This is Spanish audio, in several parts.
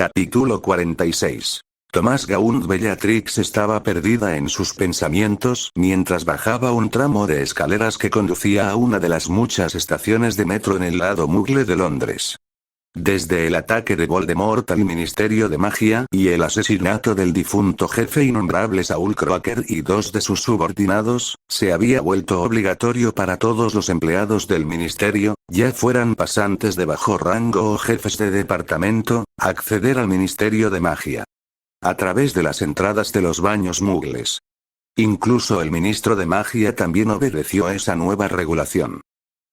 Capítulo 46. Tomás Gaunt. Bellatrix estaba perdida en sus pensamientos mientras bajaba un tramo de escaleras que conducía a una de las muchas estaciones de metro en el lado Mugle de Londres. Desde el ataque de Voldemort al Ministerio de Magia y el asesinato del difunto jefe innombrable Saul Croaker y dos de sus subordinados, se había vuelto obligatorio para todos los empleados del ministerio, ya fueran pasantes de bajo rango o jefes de departamento, acceder al Ministerio de Magia a través de las entradas de los baños mugles. Incluso el ministro de Magia también obedeció a esa nueva regulación.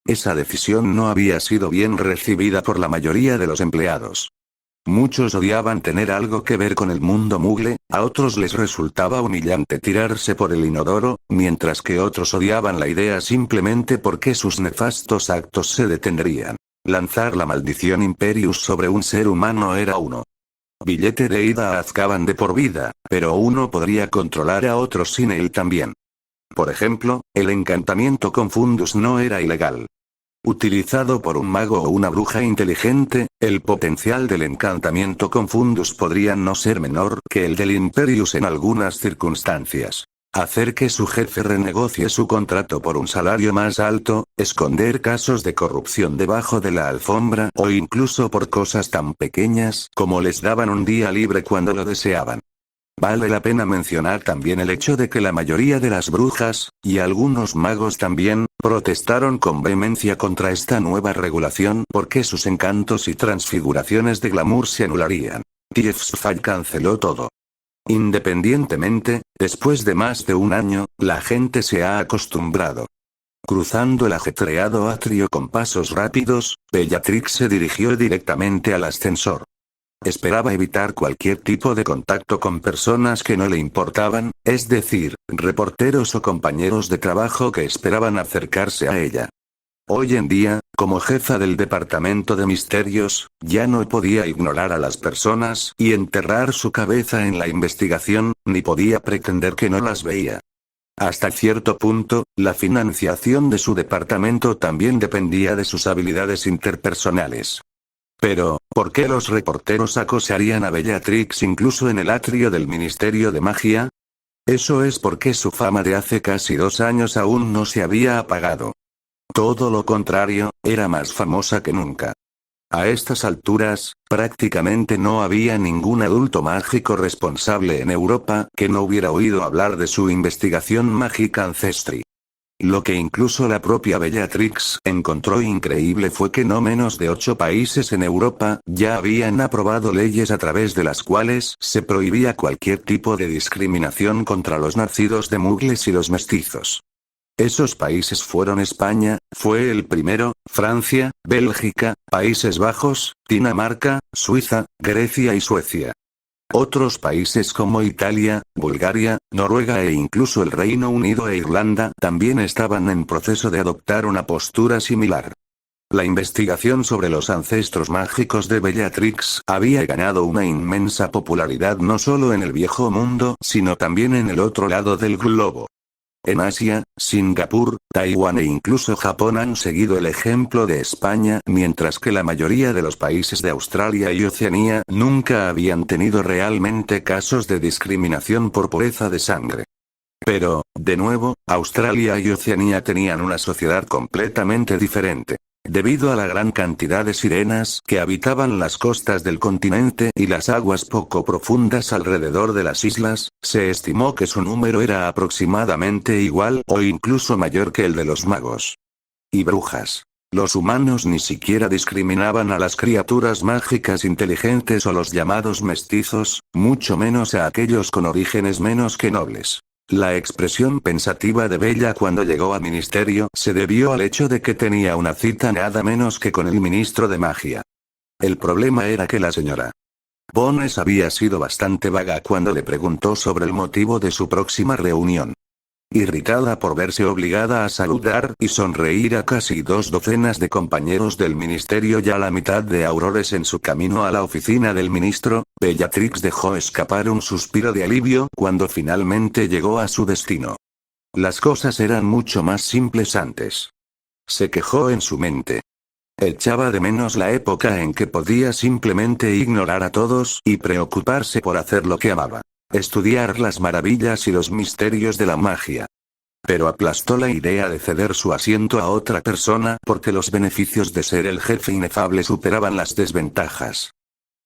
Esa decisión no había sido bien recibida por la mayoría de los empleados. Muchos odiaban tener algo que ver con el mundo mugle, a otros les resultaba humillante tirarse por el inodoro, mientras que otros odiaban la idea simplemente porque sus nefastos actos se detendrían. Lanzar la maldición Imperius sobre un ser humano era uno. Billete de ida a Azkaban de por vida, pero uno podría controlar a otros sin él también. Por ejemplo, el encantamiento Confundus no era ilegal. Utilizado por un mago o una bruja inteligente, el potencial del encantamiento Confundus podría no ser menor que el del Imperius en algunas circunstancias. Hacer que su jefe renegocie su contrato por un salario más alto, esconder casos de corrupción debajo de la alfombra o incluso por cosas tan pequeñas como les daban un día libre cuando lo deseaban. Vale la pena mencionar también el hecho de que la mayoría de las brujas, y algunos magos también, protestaron con vehemencia contra esta nueva regulación porque sus encantos y transfiguraciones de glamour se anularían. TFSFAI canceló todo. Independientemente, después de más de un año, la gente se ha acostumbrado. Cruzando el ajetreado atrio con pasos rápidos, Bellatrix se dirigió directamente al ascensor. Esperaba evitar cualquier tipo de contacto con personas que no le importaban, es decir, reporteros o compañeros de trabajo que esperaban acercarse a ella. Hoy en día, como jefa del Departamento de Misterios, ya no podía ignorar a las personas y enterrar su cabeza en la investigación, ni podía pretender que no las veía. Hasta cierto punto, la financiación de su departamento también dependía de sus habilidades interpersonales. Pero, ¿por qué los reporteros acosarían a Bellatrix incluso en el atrio del Ministerio de Magia? Eso es porque su fama de hace casi 2 años aún no se había apagado. Todo lo contrario, era más famosa que nunca. A estas alturas, prácticamente no había ningún adulto mágico responsable en Europa que no hubiera oído hablar de su investigación mágica Ancestry. Lo que incluso la propia Bellatrix encontró increíble fue que no menos de 8 países en Europa ya habían aprobado leyes a través de las cuales se prohibía cualquier tipo de discriminación contra los nacidos de mugles y los mestizos. Esos países fueron España, fue el primero, Francia, Bélgica, Países Bajos, Dinamarca, Suiza, Grecia y Suecia. Otros países como Italia, Bulgaria, Noruega e incluso el Reino Unido e Irlanda también estaban en proceso de adoptar una postura similar. La investigación sobre los ancestros mágicos de Bellatrix había ganado una inmensa popularidad no solo en el Viejo Mundo, sino también en el otro lado del globo. En Asia, Singapur, Taiwán e incluso Japón han seguido el ejemplo de España, mientras que la mayoría de los países de Australia y Oceanía nunca habían tenido realmente casos de discriminación por pureza de sangre. Pero, de nuevo, Australia y Oceanía tenían una sociedad completamente diferente. Debido a la gran cantidad de sirenas que habitaban las costas del continente y las aguas poco profundas alrededor de las islas, se estimó que su número era aproximadamente igual o incluso mayor que el de los magos y brujas. Los humanos ni siquiera discriminaban a las criaturas mágicas inteligentes o los llamados mestizos, mucho menos a aquellos con orígenes menos que nobles. La expresión pensativa de Bella cuando llegó a ministerio se debió al hecho de que tenía una cita nada menos que con el ministro de magia. El problema era que la señora Bones había sido bastante vaga cuando le preguntó sobre el motivo de su próxima reunión. Irritada por verse obligada a saludar y sonreír a casi 2 docenas de compañeros del ministerio y a la mitad de aurores en su camino a la oficina del ministro, Bellatrix dejó escapar un suspiro de alivio cuando finalmente llegó a su destino. Las cosas eran mucho más simples antes. Se quejó en su mente. Echaba de menos la época en que podía simplemente ignorar a todos y preocuparse por hacer lo que amaba. Estudiar las maravillas y los misterios de la magia. Pero aplastó la idea de ceder su asiento a otra persona porque los beneficios de ser el jefe inefable superaban las desventajas.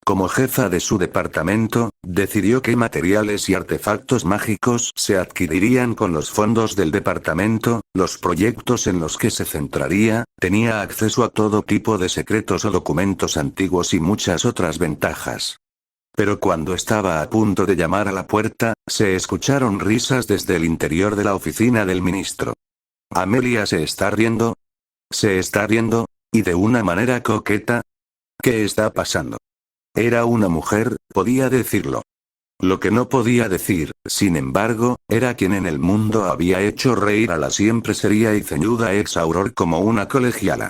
Como jefa de su departamento, decidió qué materiales y artefactos mágicos se adquirirían con los fondos del departamento, los proyectos en los que se centraría, tenía acceso a todo tipo de secretos o documentos antiguos y muchas otras ventajas. Pero cuando estaba a punto de llamar a la puerta, se escucharon risas desde el interior de la oficina del ministro. ¿Amelia se está riendo? ¿Se está riendo? ¿Y de una manera coqueta? ¿Qué está pasando? Era una mujer, podía decirlo. Lo que no podía decir, sin embargo, era quien en el mundo había hecho reír a la siempre seria y ceñuda ex Auror como una colegiala.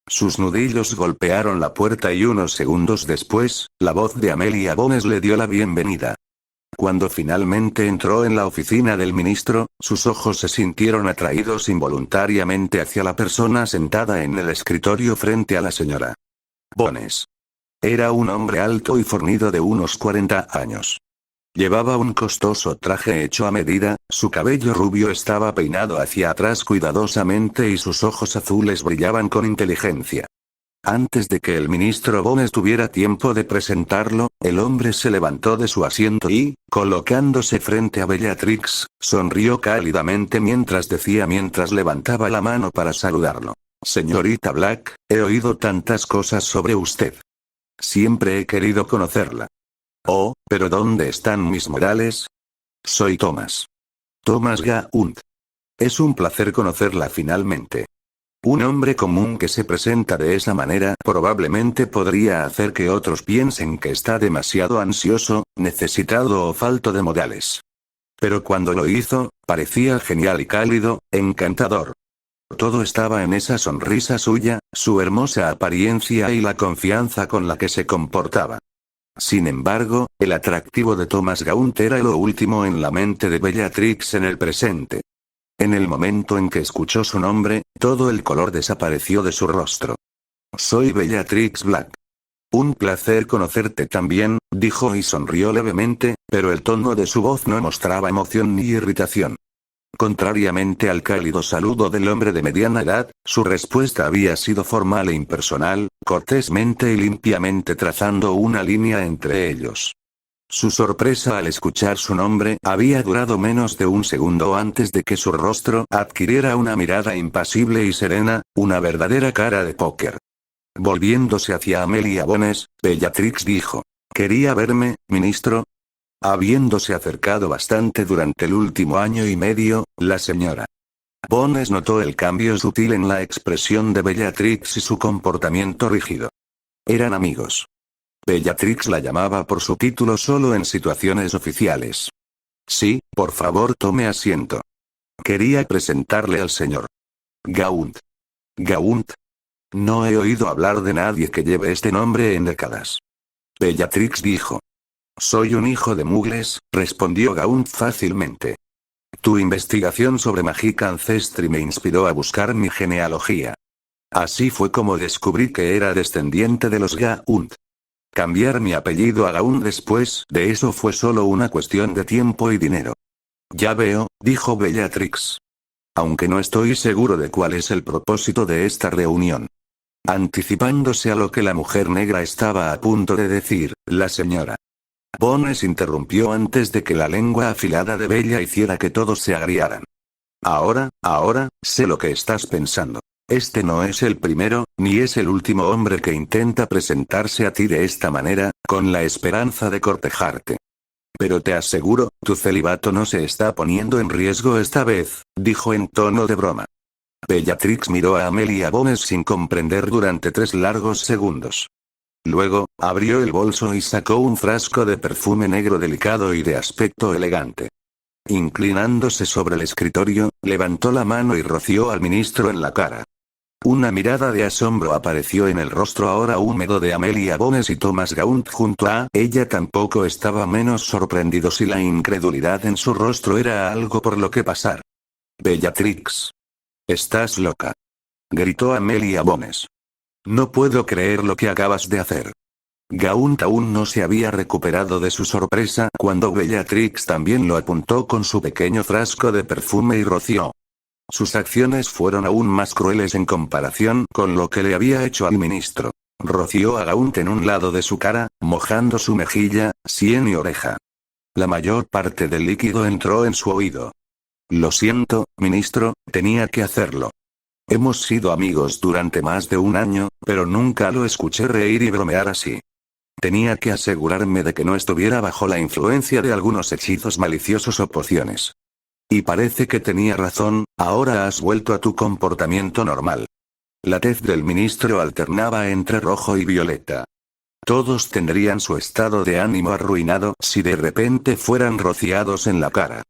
Sus nudillos golpearon la puerta y unos segundos después, la voz de Amelia Bones le dio la bienvenida. Cuando finalmente entró en la oficina del ministro, sus ojos se sintieron atraídos involuntariamente hacia la persona sentada en el escritorio frente a la señora Bones. Era un hombre alto y fornido de unos 40 años. Llevaba un costoso traje hecho a medida, su cabello rubio estaba peinado hacia atrás cuidadosamente y sus ojos azules brillaban con inteligencia. Antes de que el ministro Bones tuviera tiempo de presentarlo, el hombre se levantó de su asiento y, colocándose frente a Bellatrix, sonrió cálidamente mientras levantaba la mano para saludarlo. Señorita Black, he oído tantas cosas sobre usted. Siempre he querido conocerla. Oh, pero ¿dónde están mis modales? Soy Thomas. Thomas Gaunt. Es un placer conocerla finalmente. Un hombre común que se presenta de esa manera probablemente podría hacer que otros piensen que está demasiado ansioso, necesitado o falto de modales. Pero cuando lo hizo, parecía genial y cálido, encantador. Todo estaba en esa sonrisa suya, su hermosa apariencia y la confianza con la que se comportaba. Sin embargo, el atractivo de Thomas Gaunt era lo último en la mente de Bellatrix en el presente. En el momento en que escuchó su nombre, todo el color desapareció de su rostro. Soy Bellatrix Black. Un placer conocerte también, dijo y sonrió levemente, pero el tono de su voz no mostraba emoción ni irritación. Contrariamente al cálido saludo del hombre de mediana edad, su respuesta había sido formal e impersonal, cortésmente y limpiamente trazando una línea entre ellos. Su sorpresa al escuchar su nombre había durado menos de un segundo antes de que su rostro adquiriera una mirada impasible y serena, una verdadera cara de póker. Volviéndose hacia Amelia Bones, Bellatrix dijo: ¿Quería verme, ministro? Habiéndose acercado bastante durante el último año y medio, la señora Bones notó el cambio sutil en la expresión de Bellatrix y su comportamiento rígido. Eran amigos. Bellatrix la llamaba por su título solo en situaciones oficiales. Sí, por favor tome asiento. Quería presentarle al señor Gaunt. ¿Gaunt? No he oído hablar de nadie que lleve este nombre en décadas. Bellatrix dijo. Soy un hijo de Mugles, respondió Gaunt fácilmente. Tu investigación sobre magia ancestral me inspiró a buscar mi genealogía. Así fue como descubrí que era descendiente de los Gaunt. Cambiar mi apellido a Gaunt después de eso fue solo una cuestión de tiempo y dinero. Ya veo, dijo Bellatrix. Aunque no estoy seguro de cuál es el propósito de esta reunión. Anticipándose a lo que la mujer negra estaba a punto de decir, la señora Bones interrumpió antes de que la lengua afilada de Bella hiciera que todos se agriaran. Ahora, sé lo que estás pensando. Este no es el primero, ni es el último hombre que intenta presentarse a ti de esta manera, con la esperanza de cortejarte. Pero te aseguro, tu celibato no se está poniendo en riesgo esta vez, dijo en tono de broma. Bellatrix miró a Amelia Bones sin comprender durante 3 largos segundos. Luego, abrió el bolso y sacó un frasco de perfume negro delicado y de aspecto elegante. Inclinándose sobre el escritorio, levantó la mano y roció al ministro en la cara. Una mirada de asombro apareció en el rostro ahora húmedo de Amelia Bones y Thomas Gaunt junto a ella tampoco estaba menos sorprendido si la incredulidad en su rostro era algo por lo que pasar. Bellatrix. Estás loca. Gritó Amelia Bones. No puedo creer lo que acabas de hacer. Gaunt aún no se había recuperado de su sorpresa cuando Bellatrix también lo apuntó con su pequeño frasco de perfume y roció. Sus acciones fueron aún más crueles en comparación con lo que le había hecho al ministro. Roció a Gaunt en un lado de su cara, mojando su mejilla, sien y oreja. La mayor parte del líquido entró en su oído. Lo siento, ministro, tenía que hacerlo. Hemos sido amigos durante más de un año, pero nunca lo escuché reír y bromear así. Tenía que asegurarme de que no estuviera bajo la influencia de algunos hechizos maliciosos o pociones. Y parece que tenía razón, ahora has vuelto a tu comportamiento normal. La tez del ministro alternaba entre rojo y violeta. Todos tendrían su estado de ánimo arruinado si de repente fueran rociados en la cara.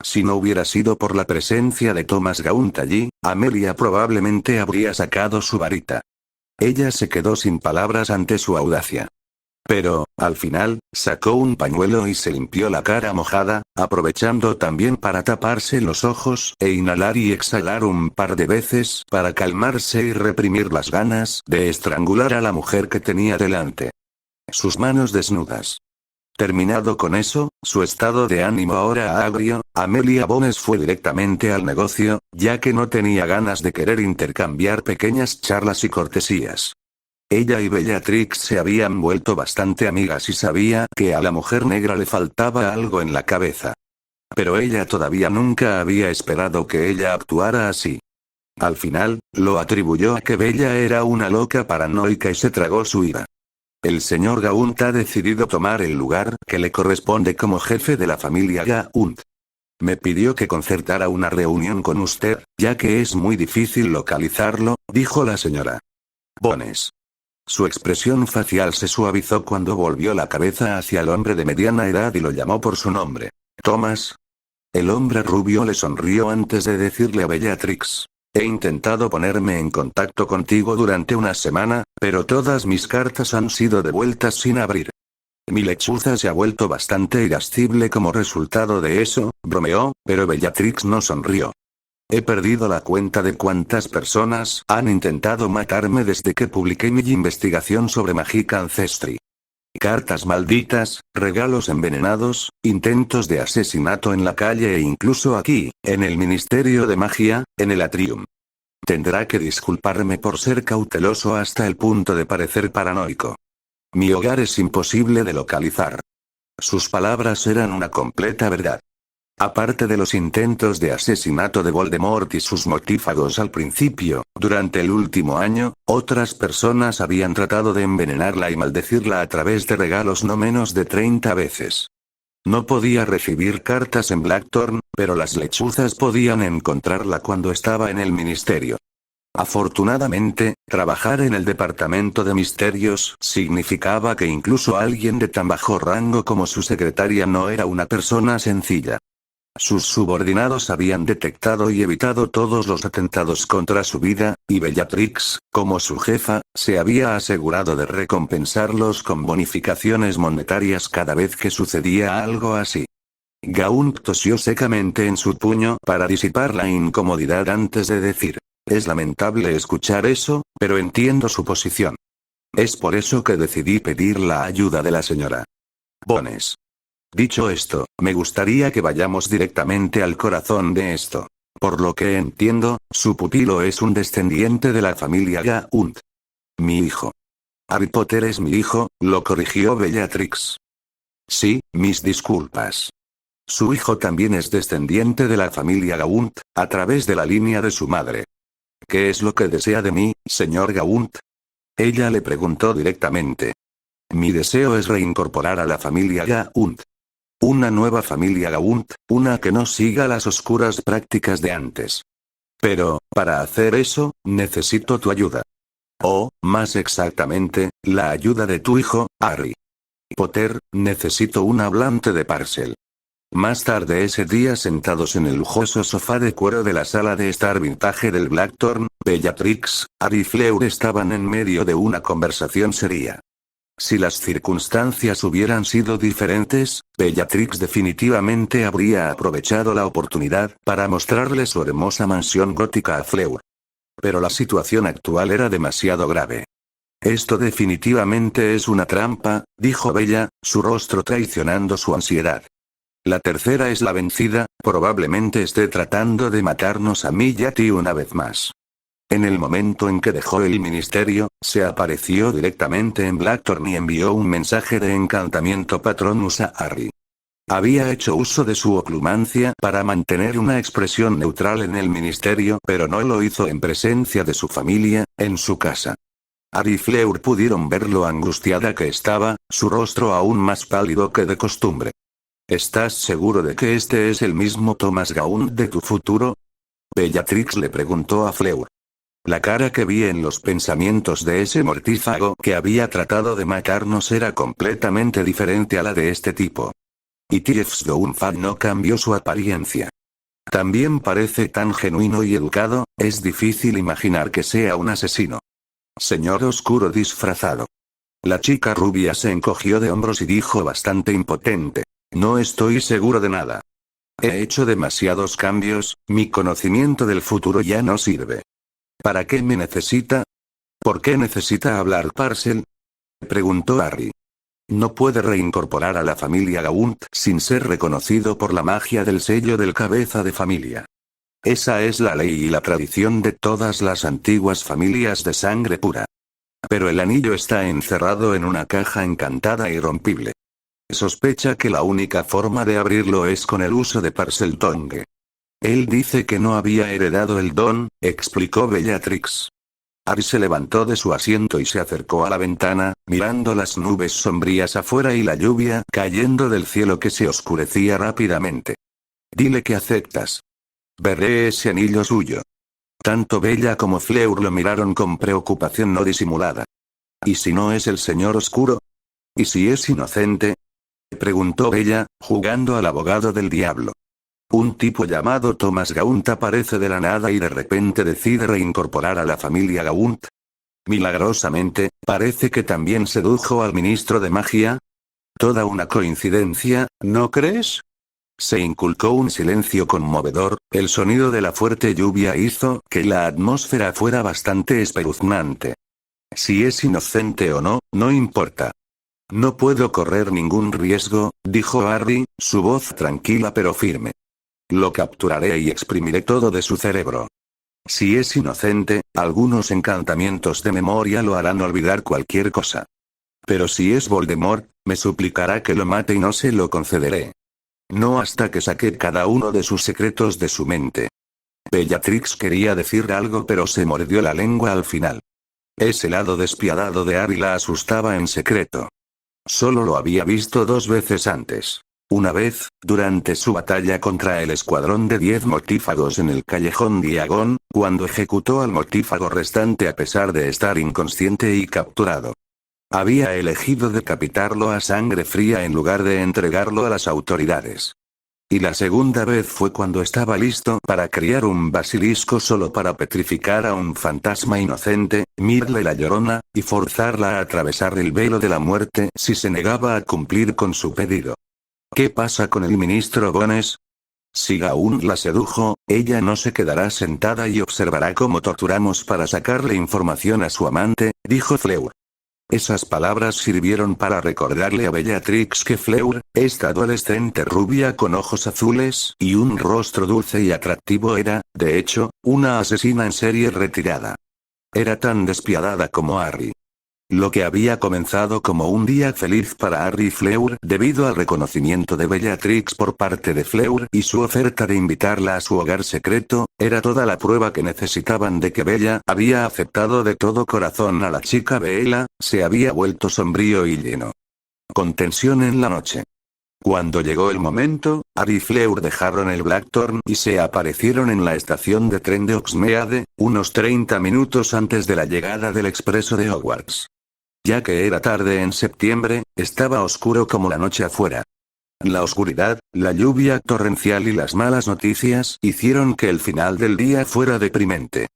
Si no hubiera sido por la presencia de Thomas Gaunt allí, Amelia probablemente habría sacado su varita. Ella se quedó sin palabras ante su audacia. Pero, al final, sacó un pañuelo y se limpió la cara mojada, aprovechando también para taparse los ojos e inhalar y exhalar un par de veces para calmarse y reprimir las ganas de estrangular a la mujer que tenía delante. Sus manos desnudas. Terminado con eso, su estado de ánimo ahora agrio, Amelia Bones fue directamente al negocio, ya que no tenía ganas de querer intercambiar pequeñas charlas y cortesías. Ella y Bellatrix se habían vuelto bastante amigas y sabía que a la mujer negra le faltaba algo en la cabeza. Pero ella todavía nunca había esperado que ella actuara así. Al final, lo atribuyó a que Bella era una loca paranoica y se tragó su ira. El señor Gaunt ha decidido tomar el lugar que le corresponde como jefe de la familia Gaunt. Me pidió que concertara una reunión con usted, ya que es muy difícil localizarlo, dijo la señora Bones. Su expresión facial se suavizó cuando volvió la cabeza hacia el hombre de mediana edad y lo llamó por su nombre. Thomas. El hombre rubio le sonrió antes de decirle a Bellatrix. He intentado ponerme en contacto contigo durante una semana, pero todas mis cartas han sido devueltas sin abrir. Mi lechuza se ha vuelto bastante irascible como resultado de eso, bromeó, pero Bellatrix no sonrió. He perdido la cuenta de cuántas personas han intentado matarme desde que publiqué mi investigación sobre Magic Ancestry. Cartas malditas, regalos envenenados, intentos de asesinato en la calle e incluso aquí, en el Ministerio de Magia, en el Atrium. Tendrá que disculparme por ser cauteloso hasta el punto de parecer paranoico. Mi hogar es imposible de localizar. Sus palabras eran una completa verdad. Aparte de los intentos de asesinato de Voldemort y sus mortífagos al principio, durante el último año, otras personas habían tratado de envenenarla y maldecirla a través de regalos no menos de 30 veces. No podía recibir cartas en Blackthorn, pero las lechuzas podían encontrarla cuando estaba en el ministerio. Afortunadamente, trabajar en el departamento de misterios significaba que incluso alguien de tan bajo rango como su secretaria no era una persona sencilla. Sus subordinados habían detectado y evitado todos los atentados contra su vida, y Bellatrix, como su jefa, se había asegurado de recompensarlos con bonificaciones monetarias cada vez que sucedía algo así. Gaunt tosió secamente en su puño para disipar la incomodidad antes de decir: es lamentable escuchar eso, pero entiendo su posición. Es por eso que decidí pedir la ayuda de la señora Bones. Dicho esto, me gustaría que vayamos directamente al corazón de esto. Por lo que entiendo, su pupilo es un descendiente de la familia Gaunt. Mi hijo. Harry Potter es mi hijo, lo corrigió Bellatrix. Sí, mis disculpas. Su hijo también es descendiente de la familia Gaunt, a través de la línea de su madre. ¿Qué es lo que desea de mí, señor Gaunt? Ella le preguntó directamente. Mi deseo es reincorporar a la familia Gaunt. Una nueva familia Gaunt, una que no siga las oscuras prácticas de antes. Pero, para hacer eso, necesito tu ayuda. O, más exactamente, la ayuda de tu hijo, Harry Potter. Necesito un hablante de Parcel. Más tarde ese día, sentados en el lujoso sofá de cuero de la sala de estar vintage del Blackthorn, Bellatrix, Harry y Fleur estaban en medio de una conversación seria. Si las circunstancias hubieran sido diferentes, Bellatrix definitivamente habría aprovechado la oportunidad para mostrarle su hermosa mansión gótica a Fleur. Pero la situación actual era demasiado grave. Esto definitivamente es una trampa, dijo Bella, su rostro traicionando su ansiedad. La tercera es la vencida, probablemente esté tratando de matarnos a mí y a ti una vez más. En el momento en que dejó el ministerio, se apareció directamente en Blackthorn y envió un mensaje de encantamiento Patronus a Harry. Había hecho uso de su oclumancia para mantener una expresión neutral en el ministerio, pero no lo hizo en presencia de su familia, en su casa. Harry y Fleur pudieron ver lo angustiada que estaba, su rostro aún más pálido que de costumbre. ¿Estás seguro de que este es el mismo Thomas Gaunt de tu futuro? Bellatrix le preguntó a Fleur. La cara que vi en los pensamientos de ese mortífago que había tratado de matarnos era completamente diferente a la de este tipo. Y T.F. Downfall no cambió su apariencia. También parece tan genuino y educado, es difícil imaginar que sea un asesino. Señor Oscuro disfrazado. La chica rubia se encogió de hombros y dijo bastante impotente. No estoy seguro de nada. He hecho demasiados cambios, mi conocimiento del futuro ya no sirve. ¿Para qué me necesita? ¿Por qué necesita hablar Parcel? Preguntó Harry. No puede reincorporar a la familia Gaunt sin ser reconocido por la magia del sello del cabeza de familia. Esa es la ley y la tradición de todas las antiguas familias de sangre pura. Pero el anillo está encerrado en una caja encantada e irrompible. Sospecha que la única forma de abrirlo es con el uso de Parseltongue. Él dice que no había heredado el don, explicó Bellatrix. Harry se levantó de su asiento y se acercó a la ventana, mirando las nubes sombrías afuera y la lluvia cayendo del cielo que se oscurecía rápidamente. Dile que aceptas. Veré ese anillo suyo. Tanto Bella como Fleur lo miraron con preocupación no disimulada. ¿Y si no es el señor oscuro? ¿Y si es inocente? Preguntó Bella, jugando al abogado del diablo. Un tipo llamado Thomas Gaunt aparece de la nada y de repente decide reincorporar a la familia Gaunt. Milagrosamente, parece que también sedujo al ministro de magia. Toda una coincidencia, ¿no crees? Se inculcó un silencio conmovedor, el sonido de la fuerte lluvia hizo que la atmósfera fuera bastante espeluznante. Si es inocente o no, no importa. No puedo correr ningún riesgo, dijo Harry, su voz tranquila pero firme. Lo capturaré y exprimiré todo de su cerebro. Si es inocente, algunos encantamientos de memoria lo harán olvidar cualquier cosa. Pero si es Voldemort, me suplicará que lo mate y no se lo concederé. No hasta que saque cada uno de sus secretos de su mente. Bellatrix quería decir algo pero se mordió la lengua al final. Ese lado despiadado de Harry la asustaba en secreto. Solo lo había visto 2 veces antes. Una vez, durante su batalla contra el escuadrón de 10 mortífagos en el callejón Diagon, cuando ejecutó al mortífago restante a pesar de estar inconsciente y capturado. Había elegido decapitarlo a sangre fría en lugar de entregarlo a las autoridades. Y la segunda vez fue cuando estaba listo para criar un basilisco solo para petrificar a un fantasma inocente, Myrtle la Llorona, y forzarla a atravesar el velo de la muerte si se negaba a cumplir con su pedido. ¿Qué pasa con el ministro Bones? Si Gaunt la sedujo, ella no se quedará sentada y observará cómo torturamos para sacarle información a su amante, dijo Fleur. Esas palabras sirvieron para recordarle a Bellatrix que Fleur, esta adolescente rubia con ojos azules y un rostro dulce y atractivo era, de hecho, una asesina en serie retirada. Era tan despiadada como Harry. Lo que había comenzado como un día feliz para Harry y Fleur debido al reconocimiento de Bellatrix por parte de Fleur y su oferta de invitarla a su hogar secreto, era toda la prueba que necesitaban de que Bella había aceptado de todo corazón a la chica Bella, se había vuelto sombrío y lleno. Con tensión en la noche. Cuando llegó el momento, Harry y Fleur dejaron el Blackthorn y se aparecieron en la estación de tren de Hogsmeade, unos 30 minutos antes de la llegada del expreso de Hogwarts. Ya que era tarde en septiembre, estaba oscuro como la noche afuera. La oscuridad, la lluvia torrencial y las malas noticias hicieron que el final del día fuera deprimente.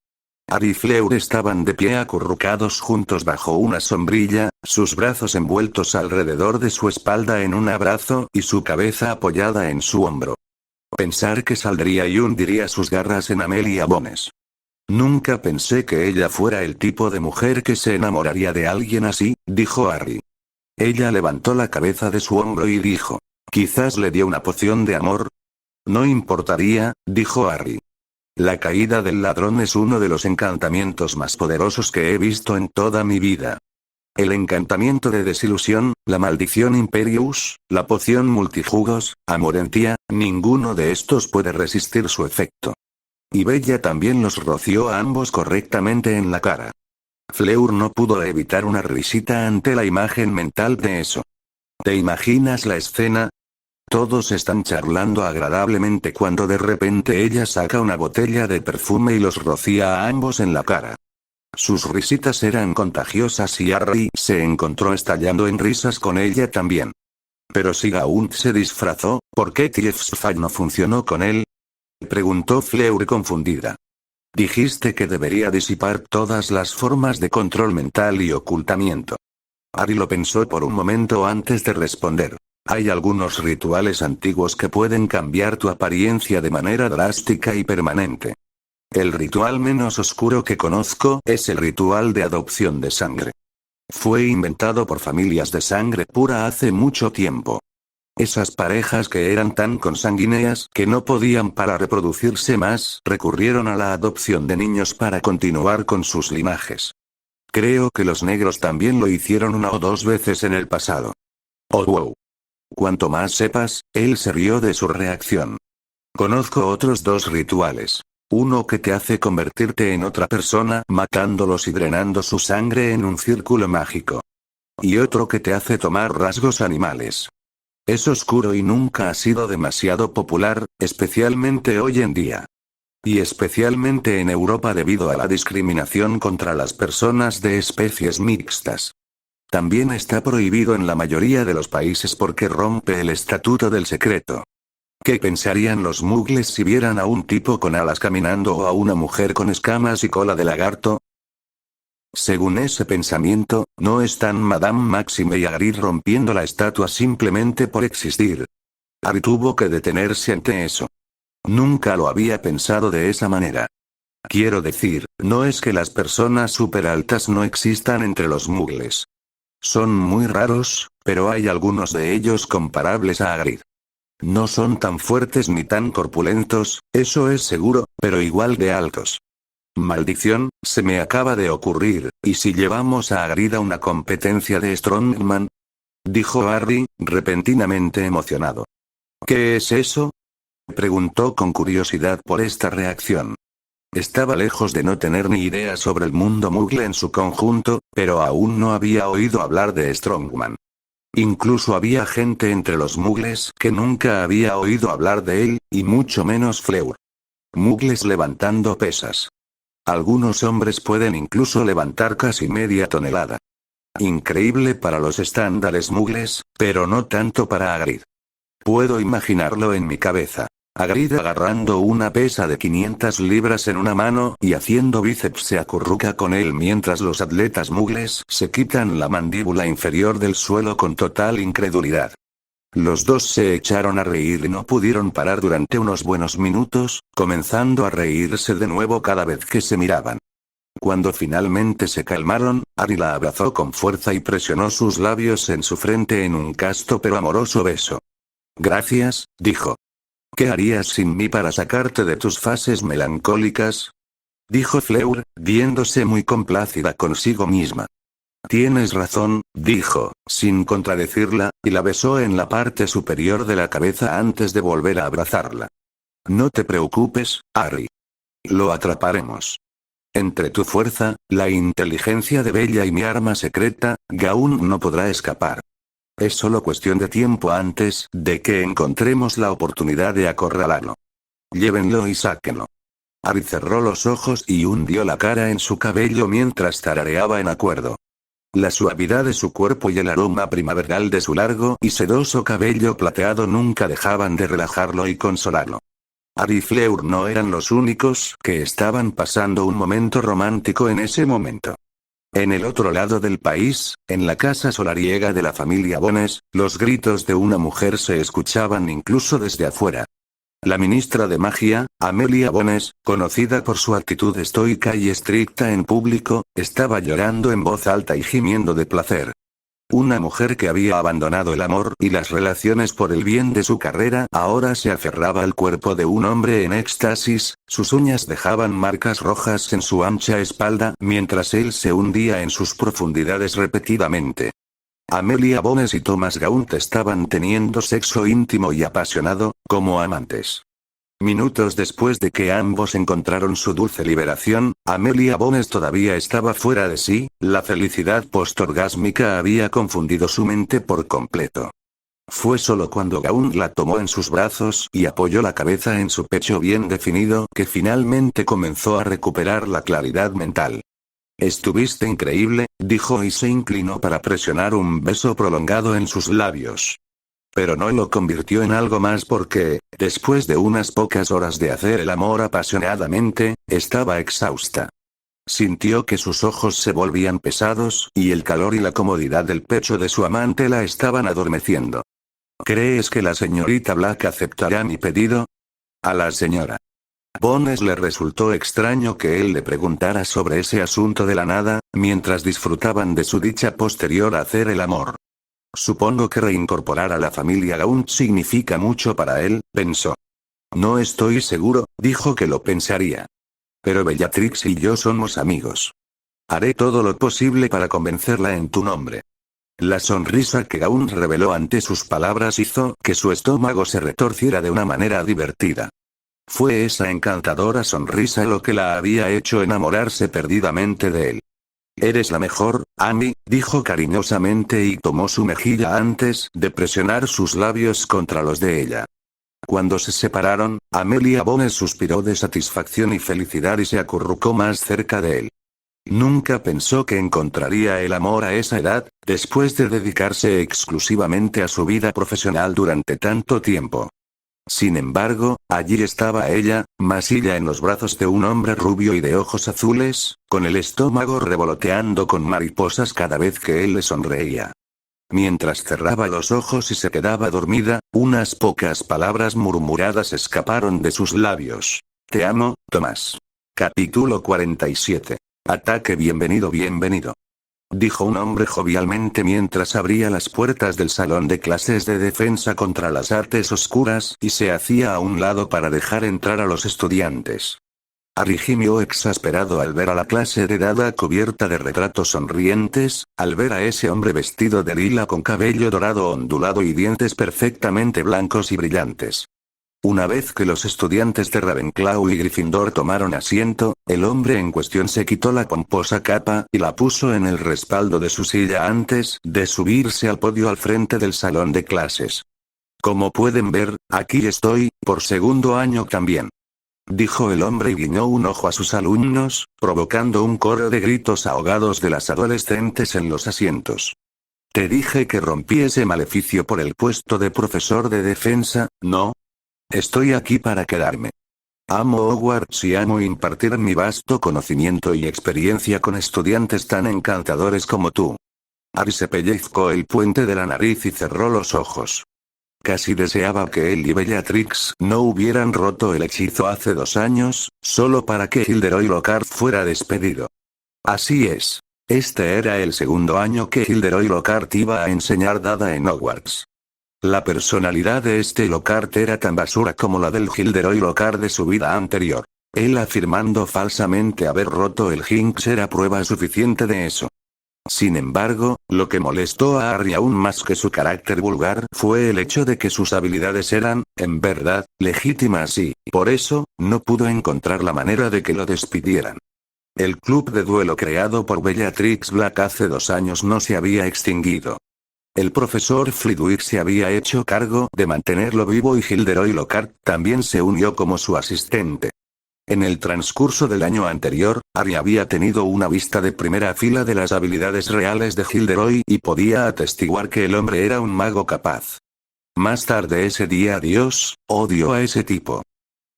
Harry y Fleur estaban de pie acurrucados juntos bajo una sombrilla, sus brazos envueltos alrededor de su espalda en un abrazo y su cabeza apoyada en su hombro. Pensar que saldría y hundiría sus garras en Amelia Bones. Nunca pensé que ella fuera el tipo de mujer que se enamoraría de alguien así, dijo Harry. Ella levantó la cabeza de su hombro y dijo. Quizás le dio una poción de amor. No importaría, dijo Harry. La caída del ladrón es uno de los encantamientos más poderosos que he visto en toda mi vida. El encantamiento de desilusión, la maldición Imperius, la poción multijugos, Amorentía, ninguno de estos puede resistir su efecto. Y Bella también los roció a ambos correctamente en la cara. Fleur no pudo evitar una risita ante la imagen mental de eso. ¿Te imaginas la escena? Todos están charlando agradablemente cuando de repente ella saca una botella de perfume y los rocía a ambos en la cara. Sus risitas eran contagiosas y Harry se encontró estallando en risas con ella también. Pero si Gaunt se disfrazó, ¿por qué Tiefsfall no funcionó con él? Preguntó Fleur confundida. Dijiste que debería disipar todas las formas de control mental y ocultamiento. Harry lo pensó por un momento antes de responder. Hay algunos rituales antiguos que pueden cambiar tu apariencia de manera drástica y permanente. El ritual menos oscuro que conozco es el ritual de adopción de sangre. Fue inventado por familias de sangre pura hace mucho tiempo. Esas parejas que eran tan consanguíneas que no podían para reproducirse más, recurrieron a la adopción de niños para continuar con sus linajes. Creo que los negros también lo hicieron una o dos veces en el pasado. Oh wow. Cuanto más sepas, él se rió de su reacción. Conozco otros dos rituales. Uno que te hace convertirte en otra persona, matándolos y drenando su sangre en un círculo mágico. Y otro que te hace tomar rasgos animales. Es oscuro y nunca ha sido demasiado popular, especialmente hoy en día. Y especialmente en Europa debido a la discriminación contra las personas de especies mixtas. También está prohibido en la mayoría de los países porque rompe el estatuto del secreto. ¿Qué pensarían los muggles si vieran a un tipo con alas caminando o a una mujer con escamas y cola de lagarto? Según ese pensamiento, no están Madame Maxime y Hagrid rompiendo la estatua simplemente por existir. Harry tuvo que detenerse ante eso. Nunca lo había pensado de esa manera. Quiero decir, no es que las personas super altas no existan entre los muggles. Son muy raros, pero hay algunos de ellos comparables a Hagrid. No son tan fuertes ni tan corpulentos, eso es seguro, pero igual de altos. Maldición, se me acaba de ocurrir, ¿y si llevamos a Hagrid a una competencia de Strongman? Dijo Harry, repentinamente emocionado. ¿Qué es eso? Preguntó con curiosidad por esta reacción. Estaba lejos de no tener ni idea sobre el mundo muggle en su conjunto, pero aún no había oído hablar de Strongman. Incluso había gente entre los muggles que nunca había oído hablar de él, y mucho menos Fleur. Muggles levantando pesas. Algunos hombres pueden incluso levantar casi media tonelada. Increíble para los estándares muggles, pero no tanto para Hagrid. Puedo imaginarlo en mi cabeza. Hagrid agarrando una pesa de 500 libras en una mano y haciendo bíceps se acurruca con él mientras los atletas muggles se quitan la mandíbula inferior del suelo con total incredulidad. Los dos se echaron a reír y no pudieron parar durante unos buenos minutos, comenzando a reírse de nuevo cada vez que se miraban. Cuando finalmente se calmaron, Harry la abrazó con fuerza y presionó sus labios en su frente en un casto pero amoroso beso. Gracias, dijo. ¿Qué harías sin mí para sacarte de tus fases melancólicas? Dijo Fleur, viéndose muy complacida consigo misma. Tienes razón, dijo, sin contradecirla, y la besó en la parte superior de la cabeza antes de volver a abrazarla. No te preocupes, Harry. Lo atraparemos. Entre tu fuerza, la inteligencia de Bella y mi arma secreta, Gaunt no podrá escapar. Es solo cuestión de tiempo antes de que encontremos la oportunidad de acorralarlo. Llévenlo y sáquenlo. Harry cerró los ojos y hundió la cara en su cabello mientras tarareaba en acuerdo. La suavidad de su cuerpo y el aroma primaveral de su largo y sedoso cabello plateado nunca dejaban de relajarlo y consolarlo. Harry y Fleur no eran los únicos que estaban pasando un momento romántico en ese momento. En el otro lado del país, en la casa solariega de la familia Bones, los gritos de una mujer se escuchaban incluso desde afuera. La ministra de magia, Amelia Bones, conocida por su actitud estoica y estricta en público, estaba llorando en voz alta y gimiendo de placer. Una mujer que había abandonado el amor y las relaciones por el bien de su carrera ahora se aferraba al cuerpo de un hombre en éxtasis, sus uñas dejaban marcas rojas en su ancha espalda mientras él se hundía en sus profundidades repetidamente. Amelia Bones y Thomas Gaunt estaban teniendo sexo íntimo y apasionado, como amantes. Minutos después de que ambos encontraron su dulce liberación, Amelia Bones todavía estaba fuera de sí, la felicidad postorgásmica había confundido su mente por completo. Fue solo cuando Gaunt la tomó en sus brazos y apoyó la cabeza en su pecho bien definido que finalmente comenzó a recuperar la claridad mental. Estuviste increíble, dijo y se inclinó para presionar un beso prolongado en sus labios. Pero no lo convirtió en algo más porque, después de unas pocas horas de hacer el amor apasionadamente, estaba exhausta. Sintió que sus ojos se volvían pesados y el calor y la comodidad del pecho de su amante la estaban adormeciendo. ¿Crees que la señorita Black aceptará mi pedido? A la señora Bones le resultó extraño que él le preguntara sobre ese asunto de la nada, mientras disfrutaban de su dicha posterior a hacer el amor. Supongo que reincorporar a la familia Gaunt significa mucho para él, pensó. No estoy seguro, dijo que lo pensaría. Pero Bellatrix y yo somos amigos. Haré todo lo posible para convencerla en tu nombre. La sonrisa que Gaunt reveló ante sus palabras hizo que su estómago se retorciera de una manera divertida. Fue esa encantadora sonrisa lo que la había hecho enamorarse perdidamente de él. Eres la mejor, Amy, dijo cariñosamente y tomó su mejilla antes de presionar sus labios contra los de ella. Cuando se separaron, Amelia Bones suspiró de satisfacción y felicidad y se acurrucó más cerca de él. Nunca pensó que encontraría el amor a esa edad, después de dedicarse exclusivamente a su vida profesional durante tanto tiempo. Sin embargo, allí estaba ella, masilla en los brazos de un hombre rubio y de ojos azules, con el estómago revoloteando con mariposas cada vez que él le sonreía. Mientras cerraba los ojos y se quedaba dormida, unas pocas palabras murmuradas escaparon de sus labios. Te amo, Tomás. Capítulo 47. Ataque. Bienvenido, dijo un hombre jovialmente mientras abría las puertas del salón de clases de defensa contra las artes oscuras y se hacía a un lado para dejar entrar a los estudiantes. Harry gimió exasperado al ver a la clase de dada cubierta de retratos sonrientes, al ver a ese hombre vestido de lila con cabello dorado ondulado y dientes perfectamente blancos y brillantes. Una vez que los estudiantes de Ravenclaw y Gryffindor tomaron asiento, el hombre en cuestión se quitó la pomposa capa y la puso en el respaldo de su silla antes de subirse al podio al frente del salón de clases. Como pueden ver, aquí estoy, por segundo año también, dijo el hombre y guiñó un ojo a sus alumnos, provocando un coro de gritos ahogados de las adolescentes en los asientos. Te dije que rompí ese maleficio por el puesto de profesor de defensa, ¿no? Estoy aquí para quedarme. Amo Hogwarts y amo impartir mi vasto conocimiento y experiencia con estudiantes tan encantadores como tú. Harry se pellizcó el puente de la nariz y cerró los ojos. Casi deseaba que él y Bellatrix no hubieran roto el hechizo hace 2 años, solo para que Gilderoy Lockhart fuera despedido. Así es. Este era el segundo año que Gilderoy Lockhart iba a enseñar dada en Hogwarts. La personalidad de este Lockhart era tan basura como la del Gilderoy Lockhart de su vida anterior. Él afirmando falsamente haber roto el Jinx era prueba suficiente de eso. Sin embargo, lo que molestó a Harry aún más que su carácter vulgar fue el hecho de que sus habilidades eran, en verdad, legítimas y, por eso, no pudo encontrar la manera de que lo despidieran. El club de duelo creado por Bellatrix Black hace 2 años no se había extinguido. El profesor Flitwick se había hecho cargo de mantenerlo vivo y Gilderoy Lockhart también se unió como su asistente. En el transcurso del año anterior, Harry había tenido una vista de primera fila de las habilidades reales de Gilderoy y podía atestiguar que el hombre era un mago capaz. Más tarde ese día Dios, odio a ese tipo.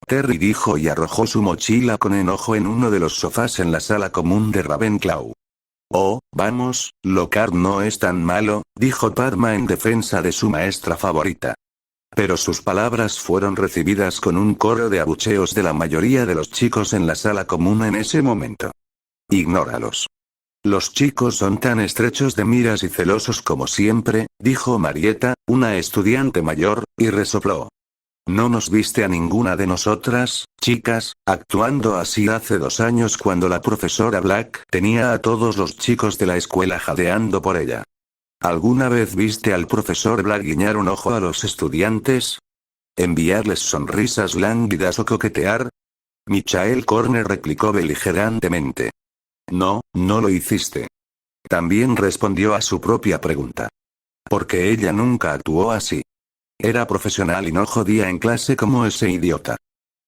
Terry dijo y arrojó su mochila con enojo en uno de los sofás en la sala común de Ravenclaw. Oh, vamos, Lockhart no es tan malo, dijo Padma en defensa de su maestra favorita. Pero sus palabras fueron recibidas con un coro de abucheos de la mayoría de los chicos en la sala común en ese momento. Ignóralos. Los chicos son tan estrechos de miras y celosos como siempre, dijo Marieta, una estudiante mayor, y resopló. No nos viste a ninguna de nosotras, chicas, actuando así hace 2 años cuando la profesora Black tenía a todos los chicos de la escuela jadeando por ella. ¿Alguna vez viste al profesor Black guiñar un ojo a los estudiantes? ¿Enviarles sonrisas lánguidas o coquetear? Michael Corner replicó beligerantemente. No, no lo hiciste. También respondió a su propia pregunta. Porque ella nunca actuó así. Era profesional y no jodía en clase como ese idiota.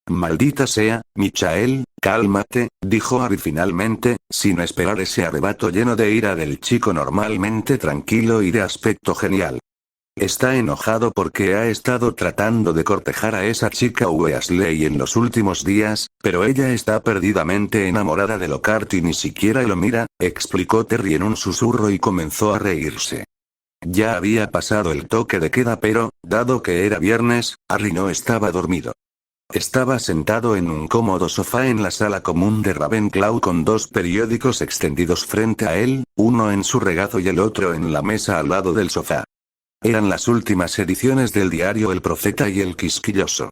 Maldita sea, Michael, cálmate, dijo Harry finalmente, sin esperar ese arrebato lleno de ira del chico normalmente tranquilo y de aspecto genial. Está enojado porque ha estado tratando de cortejar a esa chica Weasley en los últimos días, pero ella está perdidamente enamorada de Lockhart y ni siquiera lo mira, explicó Terry en un susurro y comenzó a reírse. Ya había pasado el toque de queda pero, dado que era viernes, Harry no estaba dormido. Estaba sentado en un cómodo sofá en la sala común de Ravenclaw con 2 periódicos extendidos frente a él, uno en su regazo y el otro en la mesa al lado del sofá. Eran las últimas ediciones del diario El Profeta y El Quisquilloso.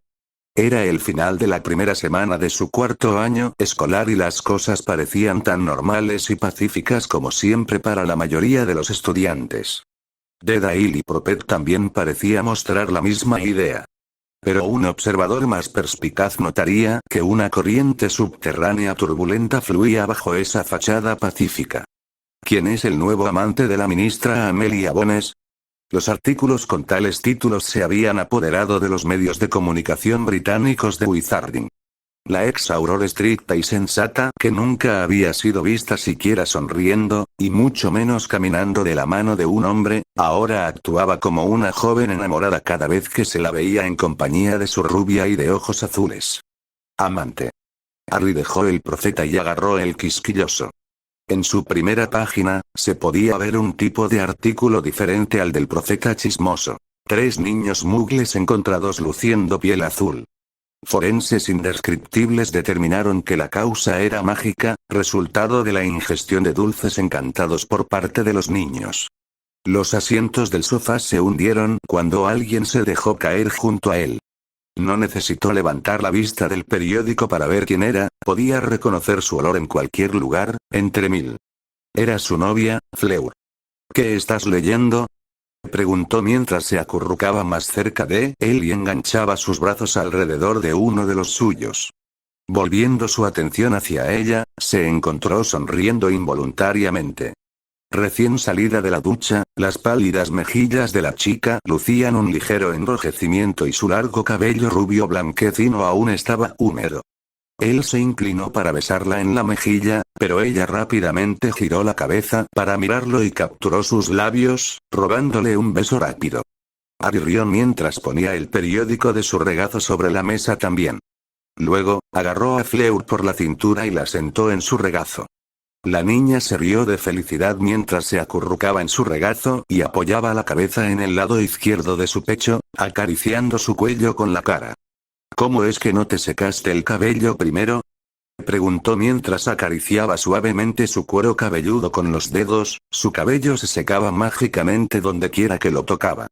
Era el final de la primera semana de su 4º año escolar y las cosas parecían tan normales y pacíficas como siempre para la mayoría de los estudiantes. The Daily Prophet también parecía mostrar la misma idea. Pero un observador más perspicaz notaría que una corriente subterránea turbulenta fluía bajo esa fachada pacífica. ¿Quién es el nuevo amante de la ministra Amelia Bones? Los artículos con tales títulos se habían apoderado de los medios de comunicación británicos de Wizarding. La ex Aurora estricta y sensata que nunca había sido vista siquiera sonriendo, y mucho menos caminando de la mano de un hombre, ahora actuaba como una joven enamorada cada vez que se la veía en compañía de su rubia y de ojos azules. Amante. Harry dejó El Profeta y agarró El Quisquilloso. En su primera página, se podía ver un tipo de artículo diferente al del Profeta chismoso. 3 niños muggles encontrados luciendo piel azul. Forenses indescriptibles determinaron que la causa era mágica, resultado de la ingestión de dulces encantados por parte de los niños. Los asientos del sofá se hundieron cuando alguien se dejó caer junto a él. No necesitó levantar la vista del periódico para ver quién era, podía reconocer su olor en cualquier lugar, entre mil. Era su novia, Fleur. ¿Qué estás leyendo? Preguntó mientras se acurrucaba más cerca de él y enganchaba sus brazos alrededor de uno de los suyos. Volviendo su atención hacia ella, se encontró sonriendo involuntariamente. Recién salida de la ducha, las pálidas mejillas de la chica lucían un ligero enrojecimiento y su largo cabello rubio blanquecino aún estaba húmedo. Él se inclinó para besarla en la mejilla, pero ella rápidamente giró la cabeza para mirarlo y capturó sus labios, robándole un beso rápido. Harry rió mientras ponía el periódico de su regazo sobre la mesa también. Luego, agarró a Fleur por la cintura y la sentó en su regazo. La niña se rió de felicidad mientras se acurrucaba en su regazo y apoyaba la cabeza en el lado izquierdo de su pecho, acariciando su cuello con la cara. ¿Cómo es que no te secaste el cabello primero? Preguntó mientras acariciaba suavemente su cuero cabelludo con los dedos, su cabello se secaba mágicamente donde quiera que lo tocaba.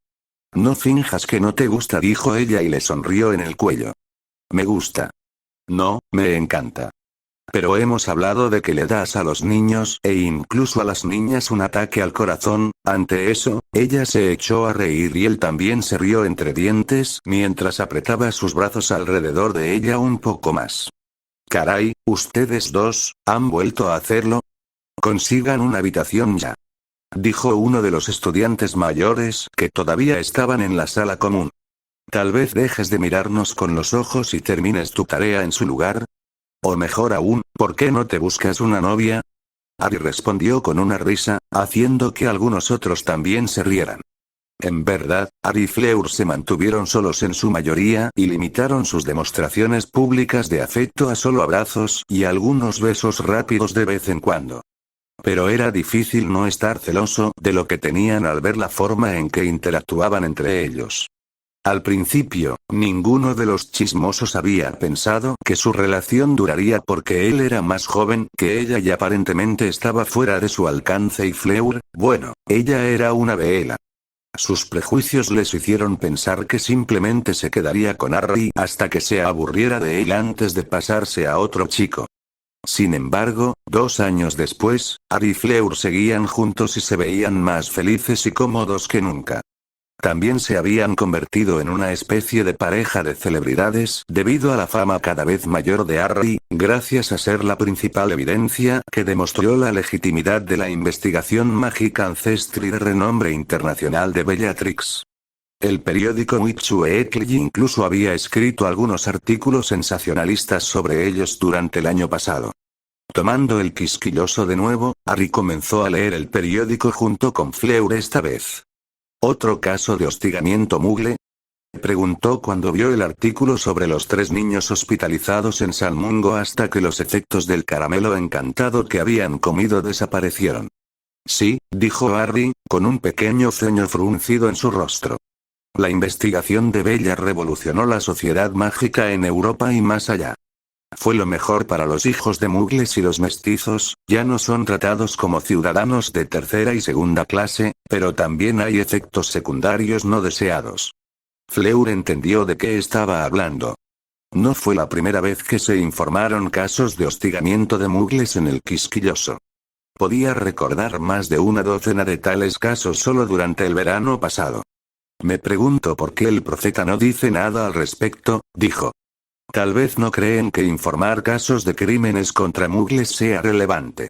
No finjas que no te gusta, dijo ella y le sonrió en el cuello. Me gusta. No, me encanta. Pero hemos hablado de que le das a los niños e incluso a las niñas un ataque al corazón. Ante eso, ella se echó a reír y él también se rió entre dientes mientras apretaba sus brazos alrededor de ella un poco más. Caray, ustedes dos, ¿han vuelto a hacerlo? Consigan una habitación ya. Dijo uno de los estudiantes mayores que todavía estaban en la sala común. Tal vez dejes de mirarnos con los ojos y termines tu tarea en su lugar. O mejor aún, ¿por qué no te buscas una novia? Harry respondió con una risa, haciendo que algunos otros también se rieran. En verdad, Harry y Fleur se mantuvieron solos en su mayoría y limitaron sus demostraciones públicas de afecto a solo abrazos y algunos besos rápidos de vez en cuando. Pero era difícil no estar celoso de lo que tenían al ver la forma en que interactuaban entre ellos. Al principio, ninguno de los chismosos había pensado que su relación duraría porque él era más joven que ella y aparentemente estaba fuera de su alcance y Fleur, bueno, ella era una Bella. Sus prejuicios les hicieron pensar que simplemente se quedaría con Harry hasta que se aburriera de él antes de pasarse a otro chico. Sin embargo, 2 años después, Harry y Fleur seguían juntos y se veían más felices y cómodos que nunca. También se habían convertido en una especie de pareja de celebridades debido a la fama cada vez mayor de Harry, gracias a ser la principal evidencia que demostró la legitimidad de la investigación mágica Ancestry de renombre internacional de Bellatrix. El periódico Witch Weekly incluso había escrito algunos artículos sensacionalistas sobre ellos durante el año pasado. Tomando el quisquilloso de nuevo, Harry comenzó a leer el periódico junto con Fleur esta vez. ¿Otro caso de hostigamiento mugle? Preguntó cuando vio el artículo sobre los 3 niños hospitalizados en Salmungo hasta que los efectos del caramelo encantado que habían comido desaparecieron. Sí, dijo Harry, con un pequeño ceño fruncido en su rostro. La investigación de Bella revolucionó la sociedad mágica en Europa y más allá. Fue lo mejor para los hijos de mugles y los mestizos, ya no son tratados como ciudadanos de tercera y segunda clase, pero también hay efectos secundarios no deseados. Fleur entendió de qué estaba hablando. No fue la primera vez que se informaron casos de hostigamiento de mugles en el Quisquilloso. Podía recordar más de una docena de tales casos solo durante el verano pasado. Me pregunto por qué el profeta no dice nada al respecto, dijo. Tal vez no creen que informar casos de crímenes contra mugles sea relevante.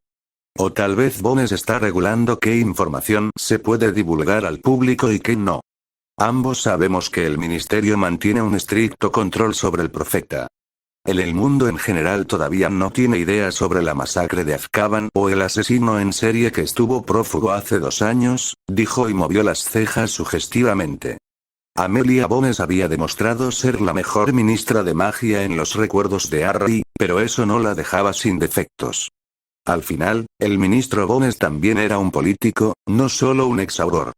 O tal vez Bones está regulando qué información se puede divulgar al público y qué no. Ambos sabemos que el ministerio mantiene un estricto control sobre el profeta. El mundo en general todavía no tiene idea sobre la masacre de Azkaban o el asesino en serie que estuvo prófugo hace 2 años, dijo y movió las cejas sugestivamente. Amelia Bones había demostrado ser la mejor ministra de magia en los recuerdos de Harry, pero eso no la dejaba sin defectos. Al final, el ministro Bones también era un político, no solo un exauror.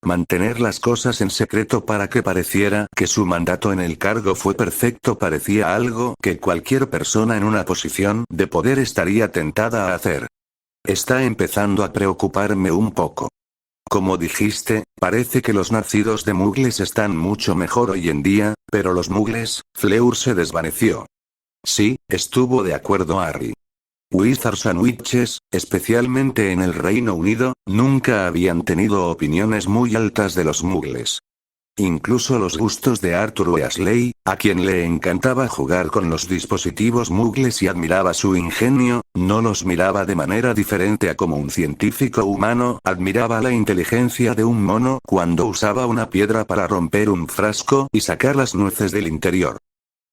Mantener las cosas en secreto para que pareciera que su mandato en el cargo fue perfecto parecía algo que cualquier persona en una posición de poder estaría tentada a hacer. Está empezando a preocuparme un poco. Como dijiste, parece que los nacidos de mugles están mucho mejor hoy en día, pero los mugles, Fleur se desvaneció. Sí, estuvo de acuerdo Harry. Wizards and Witches, especialmente en el Reino Unido, nunca habían tenido opiniones muy altas de los mugles. Incluso los gustos de Arthur Weasley, a quien le encantaba jugar con los dispositivos mugles y admiraba su ingenio, no los miraba de manera diferente a como un científico humano admiraba la inteligencia de un mono cuando usaba una piedra para romper un frasco y sacar las nueces del interior.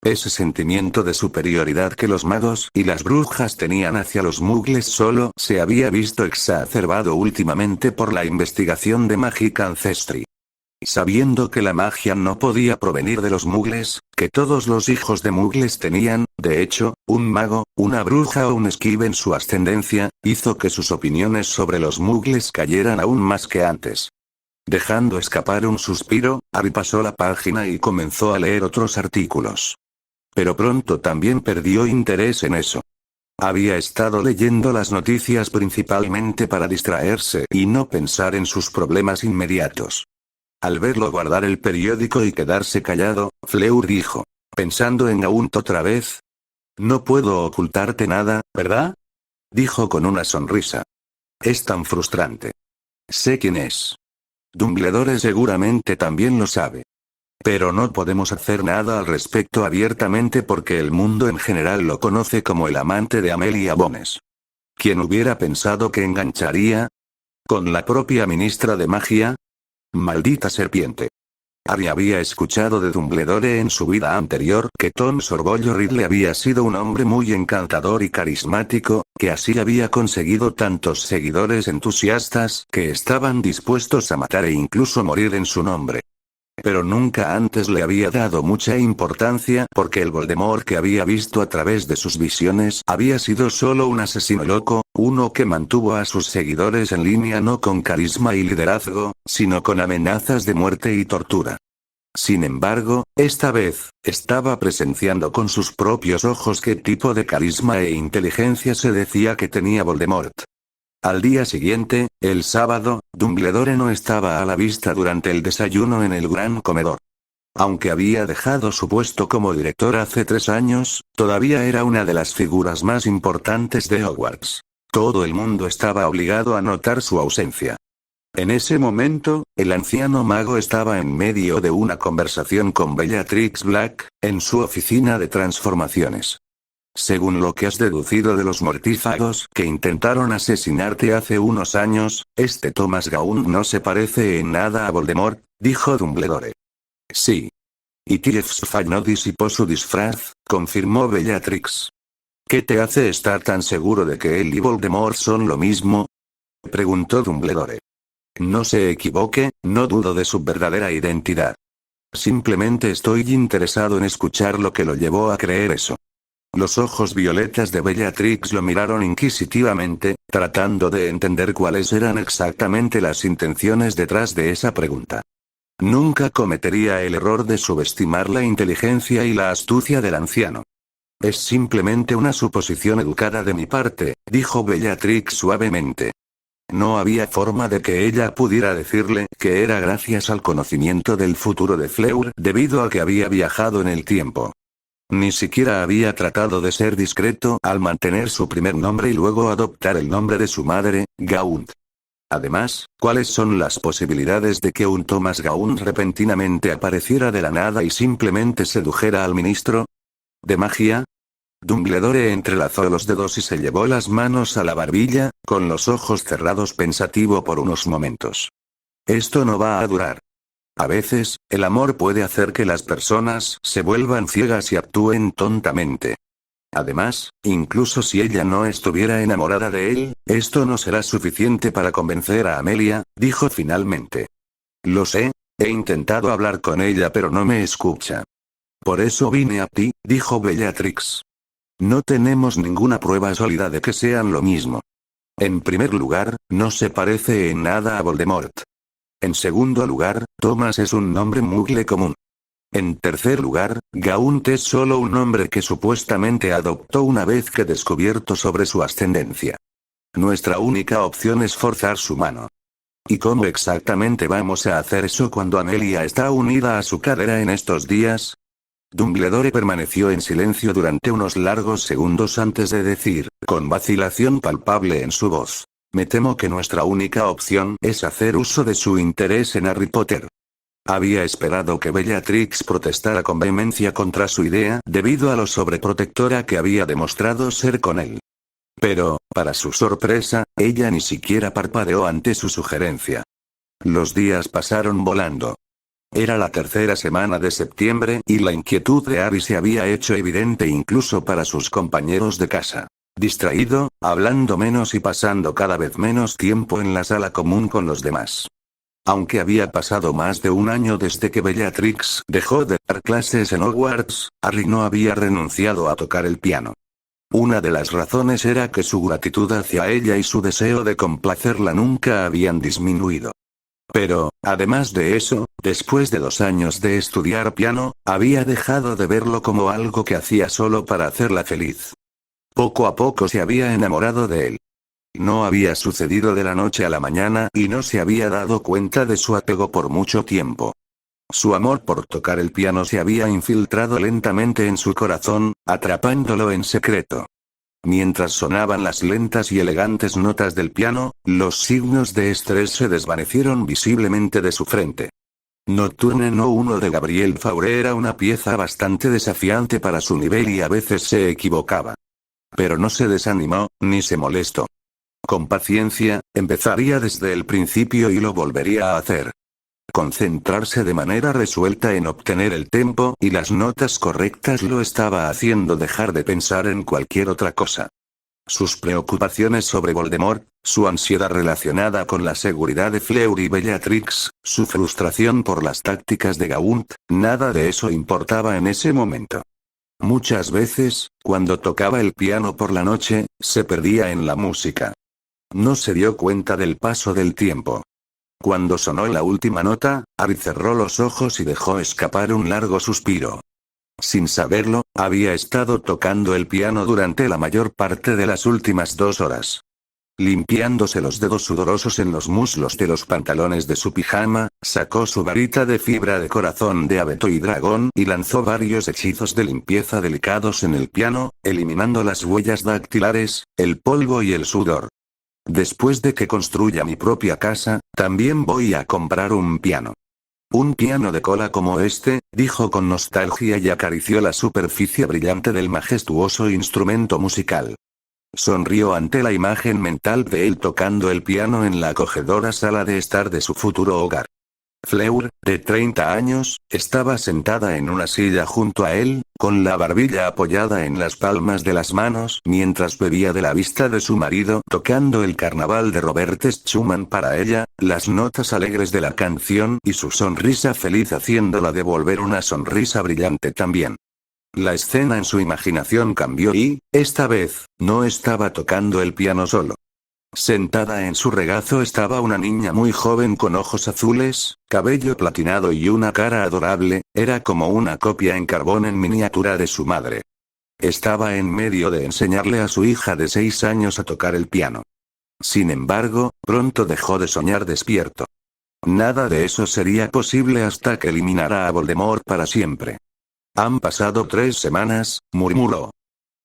Ese sentimiento de superioridad que los magos y las brujas tenían hacia los mugles solo se había visto exacerbado últimamente por la investigación de Magic Ancestry. Sabiendo que la magia no podía provenir de los mugles, que todos los hijos de mugles tenían, de hecho, un mago, una bruja o un esquive en su ascendencia, hizo que sus opiniones sobre los mugles cayeran aún más que antes. Dejando escapar un suspiro, Harry pasó la página y comenzó a leer otros artículos. Pero pronto también perdió interés en eso. Había estado leyendo las noticias principalmente para distraerse y no pensar en sus problemas inmediatos. Al verlo guardar el periódico y quedarse callado, Fleur dijo, pensando en Gaunt otra vez. No puedo ocultarte nada, ¿verdad? Dijo con una sonrisa. Es tan frustrante. Sé quién es. Dumbledore seguramente también lo sabe. Pero no podemos hacer nada al respecto abiertamente porque el mundo en general lo conoce como el amante de Amelia Bones. ¿Quién hubiera pensado que engancharía? ¿Con la propia ministra de magia? Maldita serpiente. Harry había escuchado de Dumbledore en su vida anterior que Tom Sorbollo Ridley había sido un hombre muy encantador y carismático, que así había conseguido tantos seguidores entusiastas que estaban dispuestos a matar e incluso morir en su nombre. Pero nunca antes le había dado mucha importancia porque el Voldemort que había visto a través de sus visiones había sido solo un asesino loco, uno que mantuvo a sus seguidores en línea no con carisma y liderazgo, sino con amenazas de muerte y tortura. Sin embargo, esta vez, estaba presenciando con sus propios ojos qué tipo de carisma e inteligencia se decía que tenía Voldemort. Al día siguiente, el sábado, Dumbledore no estaba a la vista durante el desayuno en el gran comedor. Aunque había dejado su puesto como director hace 3 años, todavía era una de las figuras más importantes de Hogwarts. Todo el mundo estaba obligado a notar su ausencia. En ese momento, el anciano mago estaba en medio de una conversación con Bellatrix Black, en su oficina de transformaciones. Según lo que has deducido de los mortífagos que intentaron asesinarte hace unos años, este Thomas Gaunt no se parece en nada a Voldemort, dijo Dumbledore. Sí. Y Tiefsfall no disipó su disfraz, confirmó Bellatrix. ¿Qué te hace estar tan seguro de que él y Voldemort son lo mismo? Preguntó Dumbledore. No se equivoque, no dudo de su verdadera identidad. Simplemente estoy interesado en escuchar lo que lo llevó a creer eso. Los ojos violetas de Bellatrix lo miraron inquisitivamente, tratando de entender cuáles eran exactamente las intenciones detrás de esa pregunta. Nunca cometería el error de subestimar la inteligencia y la astucia del anciano. Es simplemente una suposición educada de mi parte, dijo Bellatrix suavemente. No había forma de que ella pudiera decirle que era gracias al conocimiento del futuro de Fleur debido a que había viajado en el tiempo. Ni siquiera había tratado de ser discreto al mantener su primer nombre y luego adoptar el nombre de su madre, Gaunt. Además, ¿cuáles son las posibilidades de que un Thomas Gaunt repentinamente apareciera de la nada y simplemente sedujera al ministro? ¿De magia? Dumbledore entrelazó los dedos y se llevó las manos a la barbilla, con los ojos cerrados pensativo por unos momentos. Esto no va a durar. A veces, el amor puede hacer que las personas se vuelvan ciegas y actúen tontamente. Además, incluso si ella no estuviera enamorada de él, esto no será suficiente para convencer a Amelia, dijo finalmente. Lo sé, he intentado hablar con ella pero no me escucha. Por eso vine a ti, dijo Bellatrix. No tenemos ninguna prueba sólida de que sean lo mismo. En primer lugar, no se parece en nada a Voldemort. En segundo lugar, Thomas es un nombre Muggle común. En tercer lugar, Gaunt es solo un nombre que supuestamente adoptó una vez que descubierto sobre su ascendencia. Nuestra única opción es forzar su mano. ¿Y cómo exactamente vamos a hacer eso cuando Amelia está unida a su cadera en estos días? Dumbledore permaneció en silencio durante unos largos segundos antes de decir, con vacilación palpable en su voz. Me temo que nuestra única opción es hacer uso de su interés en Harry Potter. Había esperado que Bellatrix protestara con vehemencia contra su idea debido a lo sobreprotectora que había demostrado ser con él. Pero, para su sorpresa, ella ni siquiera parpadeó ante su sugerencia. Los días pasaron volando. Era la tercera semana de septiembre y la inquietud de Harry se había hecho evidente incluso para sus compañeros de casa. Distraído, hablando menos y pasando cada vez menos tiempo en la sala común con los demás. Aunque había pasado más de un año desde que Bellatrix dejó de dar clases en Hogwarts, Harry no había renunciado a tocar el piano. Una de las razones era que su gratitud hacia ella y su deseo de complacerla nunca habían disminuido. Pero, además de eso, después de 2 años de estudiar piano, había dejado de verlo como algo que hacía solo para hacerla feliz. Poco a poco se había enamorado de él. No había sucedido de la noche a la mañana y no se había dado cuenta de su apego por mucho tiempo. Su amor por tocar el piano se había infiltrado lentamente en su corazón, atrapándolo en secreto. Mientras sonaban las lentas y elegantes notas del piano, los signos de estrés se desvanecieron visiblemente de su frente. Nocturne No. 1 de Gabriel Fauré era una pieza bastante desafiante para su nivel y a veces se equivocaba. Pero no se desanimó, ni se molestó. Con paciencia, empezaría desde el principio y lo volvería a hacer. Concentrarse de manera resuelta en obtener el tempo y las notas correctas lo estaba haciendo dejar de pensar en cualquier otra cosa. Sus preocupaciones sobre Voldemort, su ansiedad relacionada con la seguridad de Fleur y Bellatrix, su frustración por las tácticas de Gaunt, nada de eso importaba en ese momento. Muchas veces, cuando tocaba el piano por la noche, se perdía en la música. No se dio cuenta del paso del tiempo. Cuando sonó la última nota, Harry cerró los ojos y dejó escapar un largo suspiro. Sin saberlo, había estado tocando el piano durante la mayor parte de las últimas 2 horas. Limpiándose los dedos sudorosos en los muslos de los pantalones de su pijama, sacó su varita de fibra de corazón de abeto y dragón y lanzó varios hechizos de limpieza delicados en el piano, eliminando las huellas dactilares, el polvo y el sudor. Después de que construya mi propia casa, también voy a comprar un piano. Un piano de cola como este, dijo con nostalgia y acarició la superficie brillante del majestuoso instrumento musical. Sonrió ante la imagen mental de él tocando el piano en la acogedora sala de estar de su futuro hogar. Fleur, de 30 años, estaba sentada en una silla junto a él, con la barbilla apoyada en las palmas de las manos mientras bebía de la vista de su marido tocando el carnaval de Robert Schumann para ella, las notas alegres de la canción y su sonrisa feliz haciéndola devolver una sonrisa brillante también. La escena en su imaginación cambió y, esta vez, no estaba tocando el piano solo. Sentada en su regazo estaba una niña muy joven con ojos azules, cabello platinado y una cara adorable, era como una copia en carbón en miniatura de su madre. Estaba en medio de enseñarle a su hija de 6 años a tocar el piano. Sin embargo, pronto dejó de soñar despierto. Nada de eso sería posible hasta que eliminara a Voldemort para siempre. Han pasado 3 semanas, murmuró.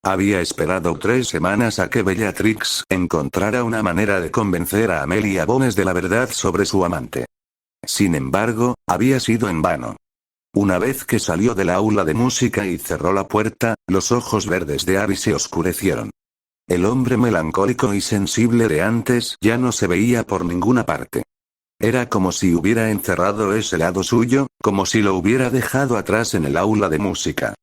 Había esperado 3 semanas a que Bellatrix encontrara una manera de convencer a Amelia Bones de la verdad sobre su amante. Sin embargo, había sido en vano. Una vez que salió del aula de música y cerró la puerta, los ojos verdes de Harry se oscurecieron. El hombre melancólico y sensible de antes ya no se veía por ninguna parte. Era como si hubiera encerrado ese lado suyo, como si lo hubiera dejado atrás en el aula de música.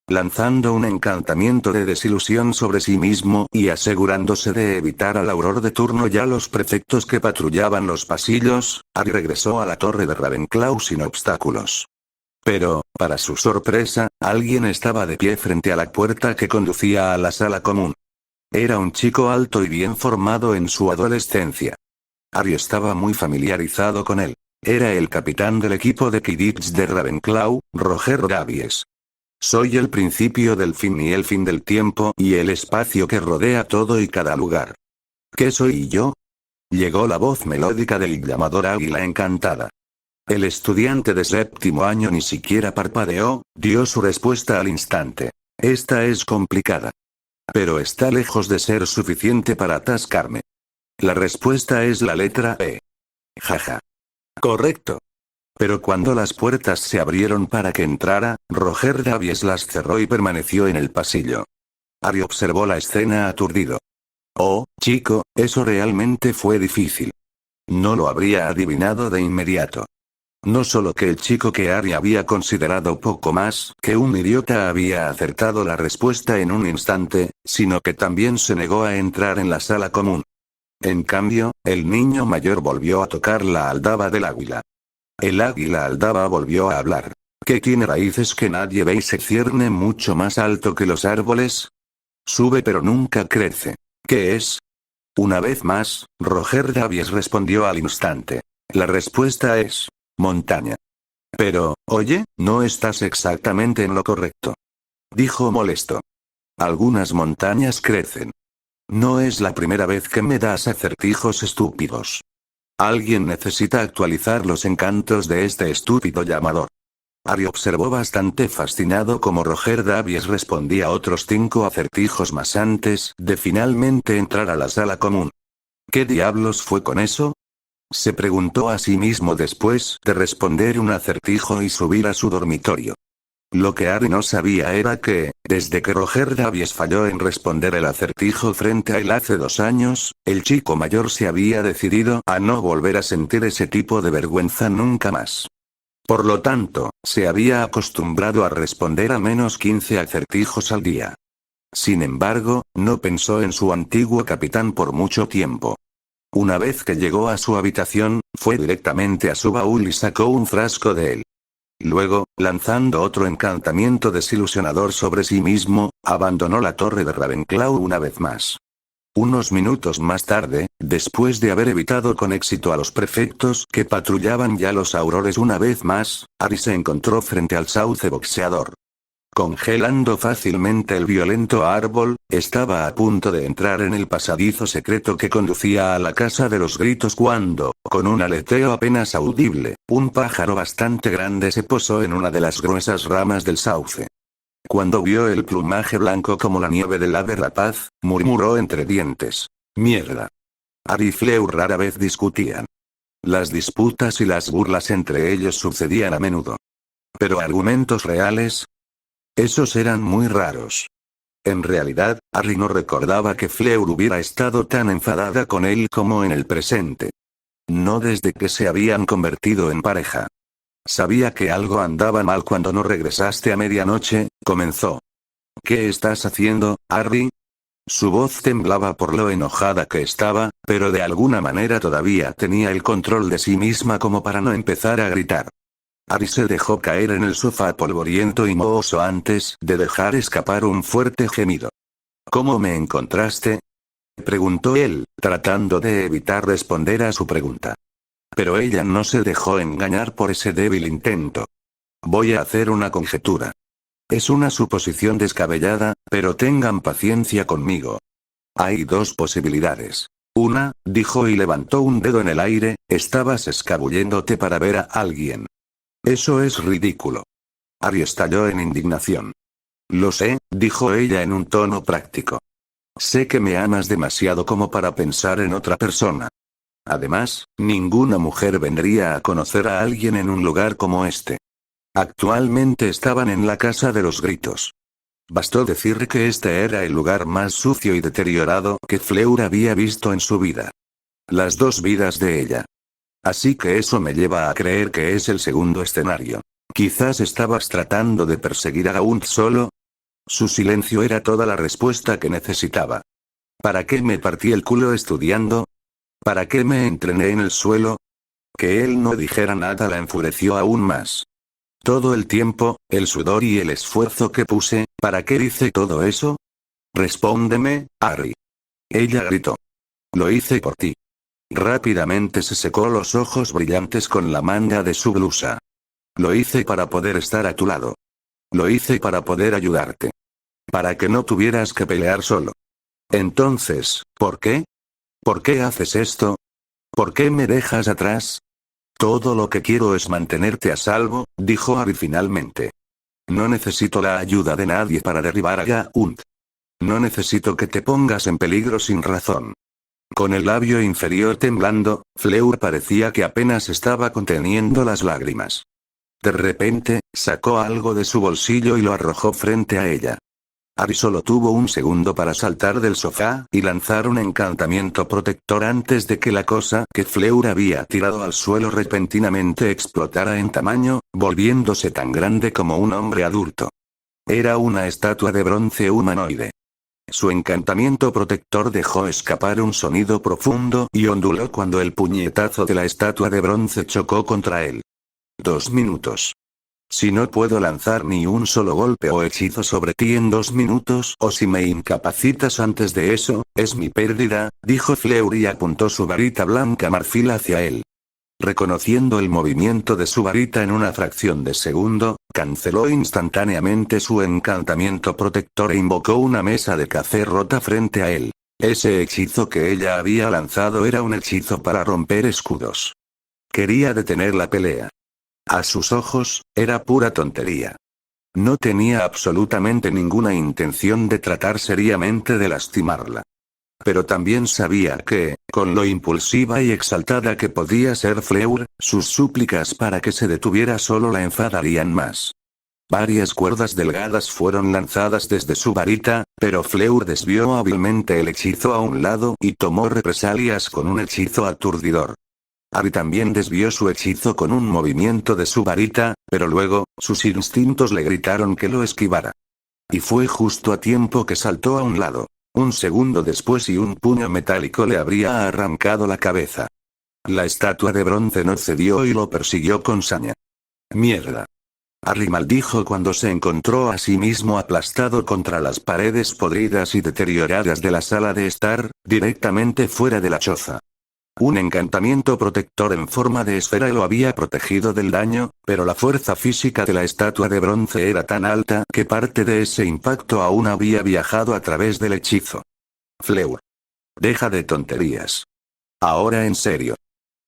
Lanzando un encantamiento de desilusión sobre sí mismo y asegurándose de evitar al auror de turno y a los prefectos que patrullaban los pasillos, Harry regresó a la torre de Ravenclaw sin obstáculos. Pero, para su sorpresa, alguien estaba de pie frente a la puerta que conducía a la sala común. Era un chico alto y bien formado en su adolescencia. Harry estaba muy familiarizado con él. Era el capitán del equipo de Quidditch de Ravenclaw, Roger Davies. Soy el principio del fin y el fin del tiempo y el espacio que rodea todo y cada lugar. ¿Qué soy yo? Llegó la voz melódica del llamador Águila Encantada. El estudiante de 7º año ni siquiera parpadeó, dio su respuesta al instante. Esta es complicada. Pero está lejos de ser suficiente para atascarme. La respuesta es la letra E. Jaja. Correcto. Pero cuando las puertas se abrieron para que entrara, Roger Davies las cerró y permaneció en el pasillo. Harry observó la escena aturdido. Oh, chico, eso realmente fue difícil. No lo habría adivinado de inmediato. No solo que el chico que Harry había considerado poco más que un idiota había acertado la respuesta en un instante, sino que también se negó a entrar en la sala común. En cambio, el niño mayor volvió a tocar la aldaba del águila. El águila aldaba volvió a hablar. ¿Qué tiene raíces que nadie ve y se cierne mucho más alto que los árboles? Sube pero nunca crece. ¿Qué es? Una vez más, Roger Davies respondió al instante. La respuesta es montaña. Pero, oye, no estás exactamente en lo correcto. Dijo molesto. Algunas montañas crecen. No es la primera vez que me das acertijos estúpidos. Alguien necesita actualizar los encantos de este estúpido llamador. Harry observó bastante fascinado cómo Roger Davies respondía otros 5 acertijos más antes de finalmente entrar a la sala común. ¿Qué diablos fue con eso? Se preguntó a sí mismo después de responder un acertijo y subir a su dormitorio. Lo que Harry no sabía era que, desde que Roger Davies falló en responder el acertijo frente a él hace 2 años, el chico mayor se había decidido a no volver a sentir ese tipo de vergüenza nunca más. Por lo tanto, se había acostumbrado a responder a menos 15 acertijos al día. Sin embargo, no pensó en su antiguo capitán por mucho tiempo. Una vez que llegó a su habitación, fue directamente a su baúl y sacó un frasco de él. Luego, lanzando otro encantamiento desilusionador sobre sí mismo, abandonó la torre de Ravenclaw una vez más. Unos minutos más tarde, después de haber evitado con éxito a los prefectos que patrullaban ya los aurores una vez más, Ari se encontró frente al sauce boxeador. Congelando fácilmente el violento árbol, estaba a punto de entrar en el pasadizo secreto que conducía a la casa de los gritos cuando, con un aleteo apenas audible, un pájaro bastante grande se posó en una de las gruesas ramas del sauce. Cuando vio el plumaje blanco como la nieve del ave rapaz, murmuró entre dientes: «Mierda». Ari y Fleur rara vez discutían. Las disputas y las burlas entre ellos sucedían a menudo. Pero argumentos reales, esos eran muy raros. En realidad, Ari no recordaba que Fleur hubiera estado tan enfadada con él como en el presente. No desde que se habían convertido en pareja. Sabía que algo andaba mal cuando no regresaste a medianoche, comenzó. «¿Qué estás haciendo, Harry?». Su voz temblaba por lo enojada que estaba, pero de alguna manera todavía tenía el control de sí misma como para no empezar a gritar. Harry se dejó caer en el sofá polvoriento y mohoso antes de dejar escapar un fuerte gemido. «¿Cómo me encontraste?», preguntó él, tratando de evitar responder a su pregunta. Pero ella no se dejó engañar por ese débil intento. «Voy a hacer una conjetura. Es una suposición descabellada, pero tengan paciencia conmigo. Hay dos posibilidades. Una», dijo y levantó un dedo en el aire, «estabas escabulléndote para ver a alguien». «Eso es ridículo». Ari estalló en indignación. «Lo sé», dijo ella en un tono práctico. «Sé que me amas demasiado como para pensar en otra persona. Además, ninguna mujer vendría a conocer a alguien en un lugar como este». Actualmente estaban en la casa de los gritos. Bastó decir que este era el lugar más sucio y deteriorado que Fleur había visto en su vida. Las dos vidas de ella. Así que eso me lleva a creer que es el segundo escenario. Quizás estabas tratando de perseguir a Gaunt solo. Su silencio era toda la respuesta que necesitaba. ¿Para qué me partí el culo estudiando? ¿Para qué me entrené en el suelo? Que él no dijera nada la enfureció aún más. Todo el tiempo, el sudor y el esfuerzo que puse, ¿para qué hice todo eso? Respóndeme, Harry. Ella gritó. Lo hice por ti. Rápidamente se secó los ojos brillantes con la manga de su blusa. Lo hice para poder estar a tu lado. Lo hice para poder ayudarte. Para que no tuvieras que pelear solo. Entonces, ¿por qué? ¿Por qué haces esto? ¿Por qué me dejas atrás? Todo lo que quiero es mantenerte a salvo, dijo Harry finalmente. No necesito la ayuda de nadie para derribar a Gaunt. No necesito que te pongas en peligro sin razón. Con el labio inferior temblando, Fleur parecía que apenas estaba conteniendo las lágrimas. De repente, sacó algo de su bolsillo y lo arrojó frente a ella. Harry solo tuvo un segundo para saltar del sofá y lanzar un encantamiento protector antes de que la cosa que Fleur había tirado al suelo repentinamente explotara en tamaño, volviéndose tan grande como un hombre adulto. Era una estatua de bronce humanoide. Su encantamiento protector dejó escapar un sonido profundo y onduló cuando el puñetazo de la estatua de bronce chocó contra él. 2 minutos. Si no puedo lanzar ni un solo golpe o hechizo sobre ti en 2 minutos o si me incapacitas antes de eso, es mi pérdida, dijo Fleur y apuntó su varita blanca marfil hacia él. Reconociendo el movimiento de su varita en una fracción de segundo, canceló instantáneamente su encantamiento protector e invocó una mesa de café rota frente a él. Ese hechizo que ella había lanzado era un hechizo para romper escudos. Quería detener la pelea. A sus ojos, era pura tontería. No tenía absolutamente ninguna intención de tratar seriamente de lastimarla. Pero también sabía que, con lo impulsiva y exaltada que podía ser Fleur, sus súplicas para que se detuviera solo la enfadarían más. Varias cuerdas delgadas fueron lanzadas desde su varita, pero Fleur desvió hábilmente el hechizo a un lado y tomó represalias con un hechizo aturdidor. Harry también desvió su hechizo con un movimiento de su varita, pero luego, sus instintos le gritaron que lo esquivara. Y fue justo a tiempo que saltó a un lado. Un segundo después y un puño metálico le habría arrancado la cabeza. La estatua de bronce no cedió y lo persiguió con saña. «Mierda». Harry maldijo cuando se encontró a sí mismo aplastado contra las paredes podridas y deterioradas de la sala de estar, directamente fuera de la choza. Un encantamiento protector en forma de esfera lo había protegido del daño, pero la fuerza física de la estatua de bronce era tan alta que parte de ese impacto aún había viajado a través del hechizo. Fleur. Deja de tonterías. Ahora en serio.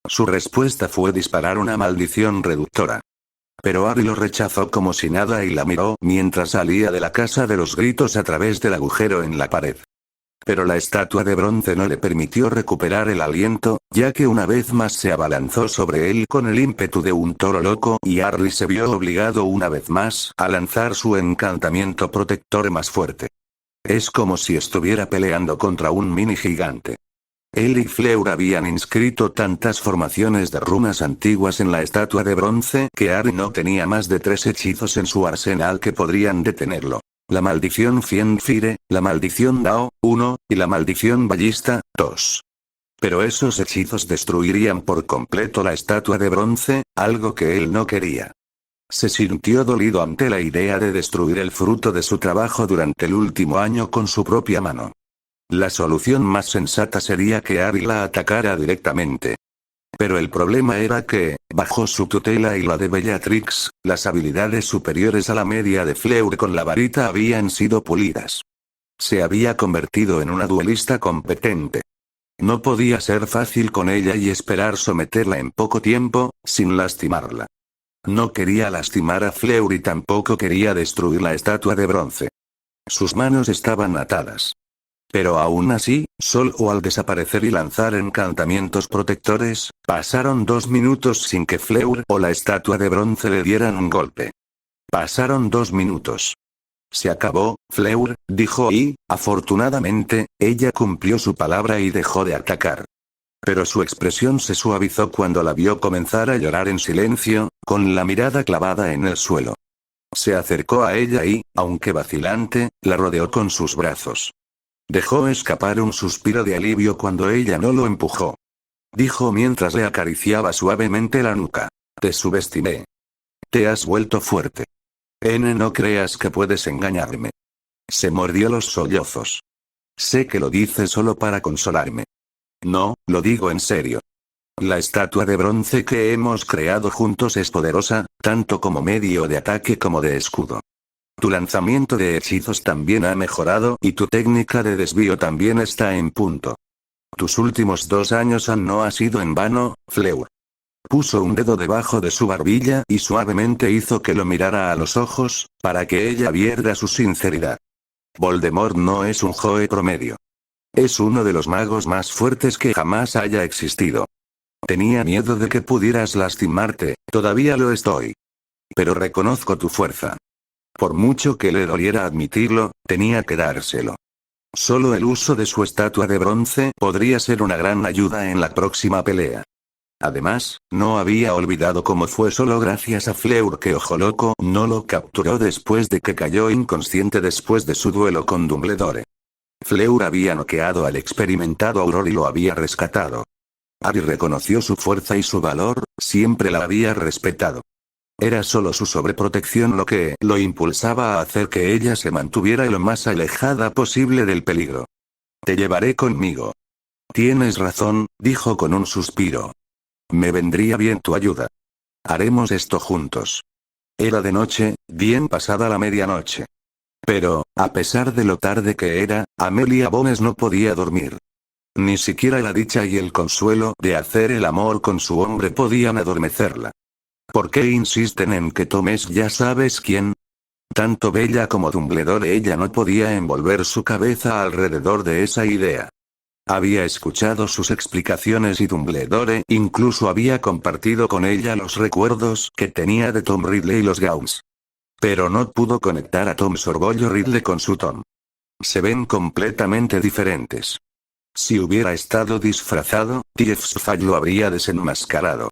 Su respuesta fue disparar una maldición reductora. Pero Ari lo rechazó como si nada y la miró mientras salía de la casa de los gritos a través del agujero en la pared. Pero la estatua de bronce no le permitió recuperar el aliento, ya que una vez más se abalanzó sobre él con el ímpetu de un toro loco y Harry se vio obligado una vez más a lanzar su encantamiento protector más fuerte. Es como si estuviera peleando contra un mini gigante. Él y Fleur habían inscrito tantas formaciones de runas antiguas en la estatua de bronce que Harry no tenía más de 3 hechizos en su arsenal que podrían detenerlo. La maldición Fiendfire, la maldición Dao, 1, y la maldición Ballista, 2. Pero esos hechizos destruirían por completo la estatua de bronce, algo que él no quería. Se sintió dolido ante la idea de destruir el fruto de su trabajo durante el último año con su propia mano. La solución más sensata sería que Harry la atacara directamente. Pero el problema era que, bajo su tutela y la de Bellatrix, las habilidades superiores a la media de Fleur con la varita habían sido pulidas. Se había convertido en una duelista competente. No podía ser fácil con ella y esperar someterla en poco tiempo, sin lastimarla. No quería lastimar a Fleur y tampoco quería destruir la estatua de bronce. Sus manos estaban atadas. Pero aún así, solo al desaparecer y lanzar encantamientos protectores, pasaron 2 minutos sin que Fleur o la estatua de bronce le dieran un golpe. Pasaron 2 minutos. Se acabó, Fleur, dijo y, afortunadamente, ella cumplió su palabra y dejó de atacar. Pero su expresión se suavizó cuando la vio comenzar a llorar en silencio, con la mirada clavada en el suelo. Se acercó a ella y, aunque vacilante, la rodeó con sus brazos. Dejó escapar un suspiro de alivio cuando ella no lo empujó. Dijo mientras le acariciaba suavemente la nuca. Te subestimé. Te has vuelto fuerte. No creas que puedes engañarme. Se mordió los sollozos. Sé que lo dices solo para consolarme. No, lo digo en serio. La estatua de bronce que hemos creado juntos es poderosa, tanto como medio de ataque como de escudo. Tu lanzamiento de hechizos también ha mejorado y tu técnica de desvío también está en punto. Tus últimos 2 años no ha sido en vano, Fleur. Puso un dedo debajo de su barbilla y suavemente hizo que lo mirara a los ojos, para que ella viera su sinceridad. Voldemort no es un Joe promedio. Es uno de los magos más fuertes que jamás haya existido. Tenía miedo de que pudieras lastimarte, todavía lo estoy. Pero reconozco tu fuerza. Por mucho que le doliera admitirlo, tenía que dárselo. Solo el uso de su estatua de bronce podría ser una gran ayuda en la próxima pelea. Además, no había olvidado cómo fue solo gracias a Fleur que Ojo Loco no lo capturó después de que cayó inconsciente después de su duelo con Dumbledore. Fleur había noqueado al experimentado Auror y lo había rescatado. Harry reconoció su fuerza y su valor, siempre la había respetado. Era solo su sobreprotección lo que lo impulsaba a hacer que ella se mantuviera lo más alejada posible del peligro. Te llevaré conmigo. Tienes razón, dijo con un suspiro. Me vendría bien tu ayuda. Haremos esto juntos. Era de noche, bien pasada la medianoche. Pero, a pesar de lo tarde que era, Amelia Bones no podía dormir. Ni siquiera la dicha y el consuelo de hacer el amor con su hombre podían adormecerla. ¿Por qué insisten en que tomes ya sabes quién? Tanto Bella como Dumbledore ella no podía envolver su cabeza alrededor de esa idea. Había escuchado sus explicaciones y Dumbledore incluso había compartido con ella los recuerdos que tenía de Tom Ridley y los Gauns. Pero no pudo conectar a Tom Sorbollo Ridley con su Tom. Se ven completamente diferentes. Si hubiera estado disfrazado, Tiefsfall lo habría desenmascarado.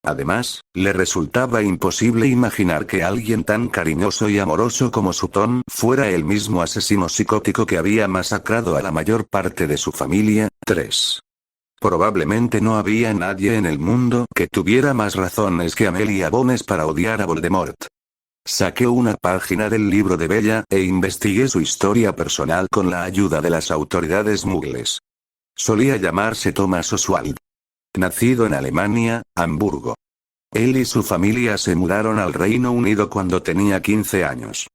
Además, le resultaba imposible imaginar que alguien tan cariñoso y amoroso como su Tom fuera el mismo asesino psicótico que había masacrado a la mayor parte de su familia. 3. Probablemente no había nadie en el mundo que tuviera más razones que Amelia Bones para odiar a Voldemort. Saqué una página del libro de Bella e investigué su historia personal con la ayuda de las autoridades muggles. Solía llamarse Thomas Oswald. Nacido en Alemania, Hamburgo. Él y su familia se mudaron al Reino Unido cuando tenía 15 años.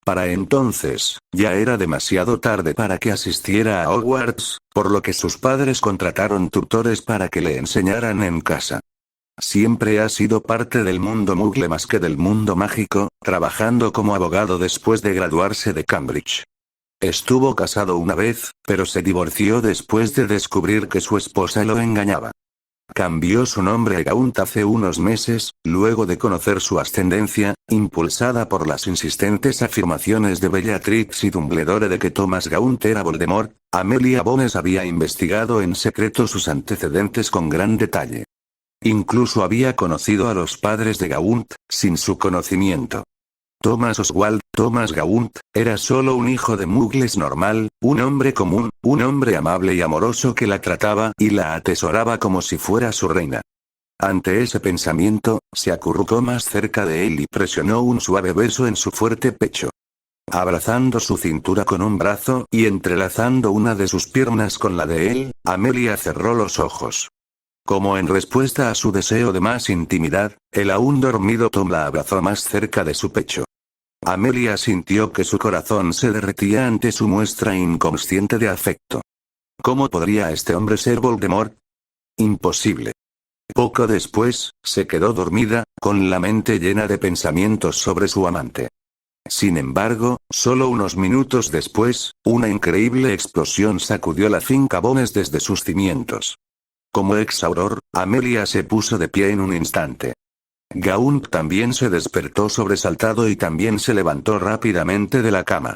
Para entonces, ya era demasiado tarde para que asistiera a Hogwarts, por lo que sus padres contrataron tutores para que le enseñaran en casa. Siempre ha sido parte del mundo Muggle más que del mundo mágico, trabajando como abogado después de graduarse de Cambridge. Estuvo casado una vez, pero se divorció después de descubrir que su esposa lo engañaba. Cambió su nombre a Gaunt hace unos meses, luego de conocer su ascendencia, impulsada por las insistentes afirmaciones de Bellatrix y Dumbledore de que Thomas Gaunt era Voldemort. Amelia Bones había investigado en secreto sus antecedentes con gran detalle. Incluso había conocido a los padres de Gaunt, sin su conocimiento. Thomas Oswald, Thomas Gaunt, era solo un hijo de muggles normal, un hombre común, un hombre amable y amoroso que la trataba y la atesoraba como si fuera su reina. Ante ese pensamiento, se acurrucó más cerca de él y presionó un suave beso en su fuerte pecho. Abrazando su cintura con un brazo y entrelazando una de sus piernas con la de él, Amelia cerró los ojos. Como en respuesta a su deseo de más intimidad, el aún dormido Tom la abrazó más cerca de su pecho. Amelia sintió que su corazón se derretía ante su muestra inconsciente de afecto. ¿Cómo podría este hombre ser Voldemort? Imposible. Poco después, se quedó dormida, con la mente llena de pensamientos sobre su amante. Sin embargo, solo unos minutos después, una increíble explosión sacudió la finca Bones desde sus cimientos. Como ex-auror, Amelia se puso de pie en un instante. Gaunt también se despertó sobresaltado y también se levantó rápidamente de la cama.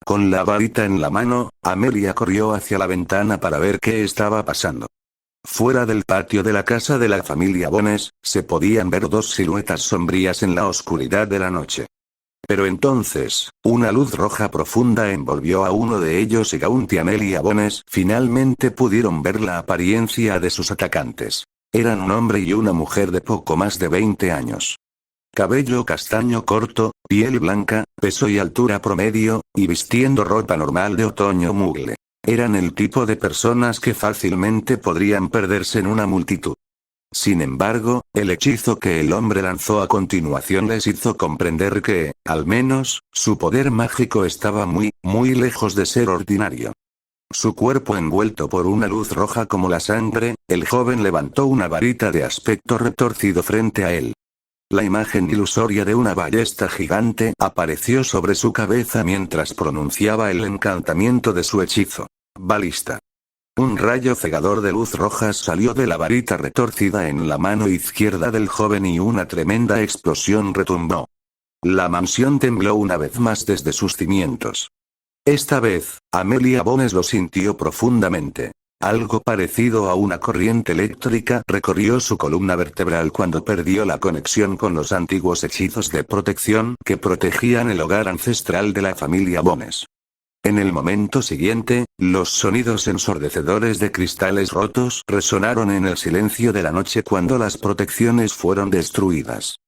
Con la varita en la mano, Amelia corrió hacia la ventana para ver qué estaba pasando. Fuera del patio de la casa de la familia Bones, se podían ver dos siluetas sombrías en la oscuridad de la noche. Pero entonces, una luz roja profunda envolvió a uno de ellos y Gaunt y Amelia Bones finalmente pudieron ver la apariencia de sus atacantes. Eran un hombre y una mujer de poco más de 20 años. Cabello castaño corto, piel blanca, peso y altura promedio, y vistiendo ropa normal de otoño muggle. Eran el tipo de personas que fácilmente podrían perderse en una multitud. Sin embargo, el hechizo que el hombre lanzó a continuación les hizo comprender que, al menos, su poder mágico estaba muy, muy lejos de ser ordinario. Su cuerpo envuelto por una luz roja como la sangre, el joven levantó una varita de aspecto retorcido frente a él. La imagen ilusoria de una ballesta gigante apareció sobre su cabeza mientras pronunciaba el encantamiento de su hechizo. Balista. Un rayo cegador de luz roja salió de la varita retorcida en la mano izquierda del joven y una tremenda explosión retumbó. La mansión tembló una vez más desde sus cimientos. Esta vez, Amelia Bones lo sintió profundamente. Algo parecido a una corriente eléctrica recorrió su columna vertebral cuando perdió la conexión con los antiguos hechizos de protección que protegían el hogar ancestral de la familia Bones. En el momento siguiente, los sonidos ensordecedores de cristales rotos resonaron en el silencio de la noche cuando las protecciones fueron destruidas.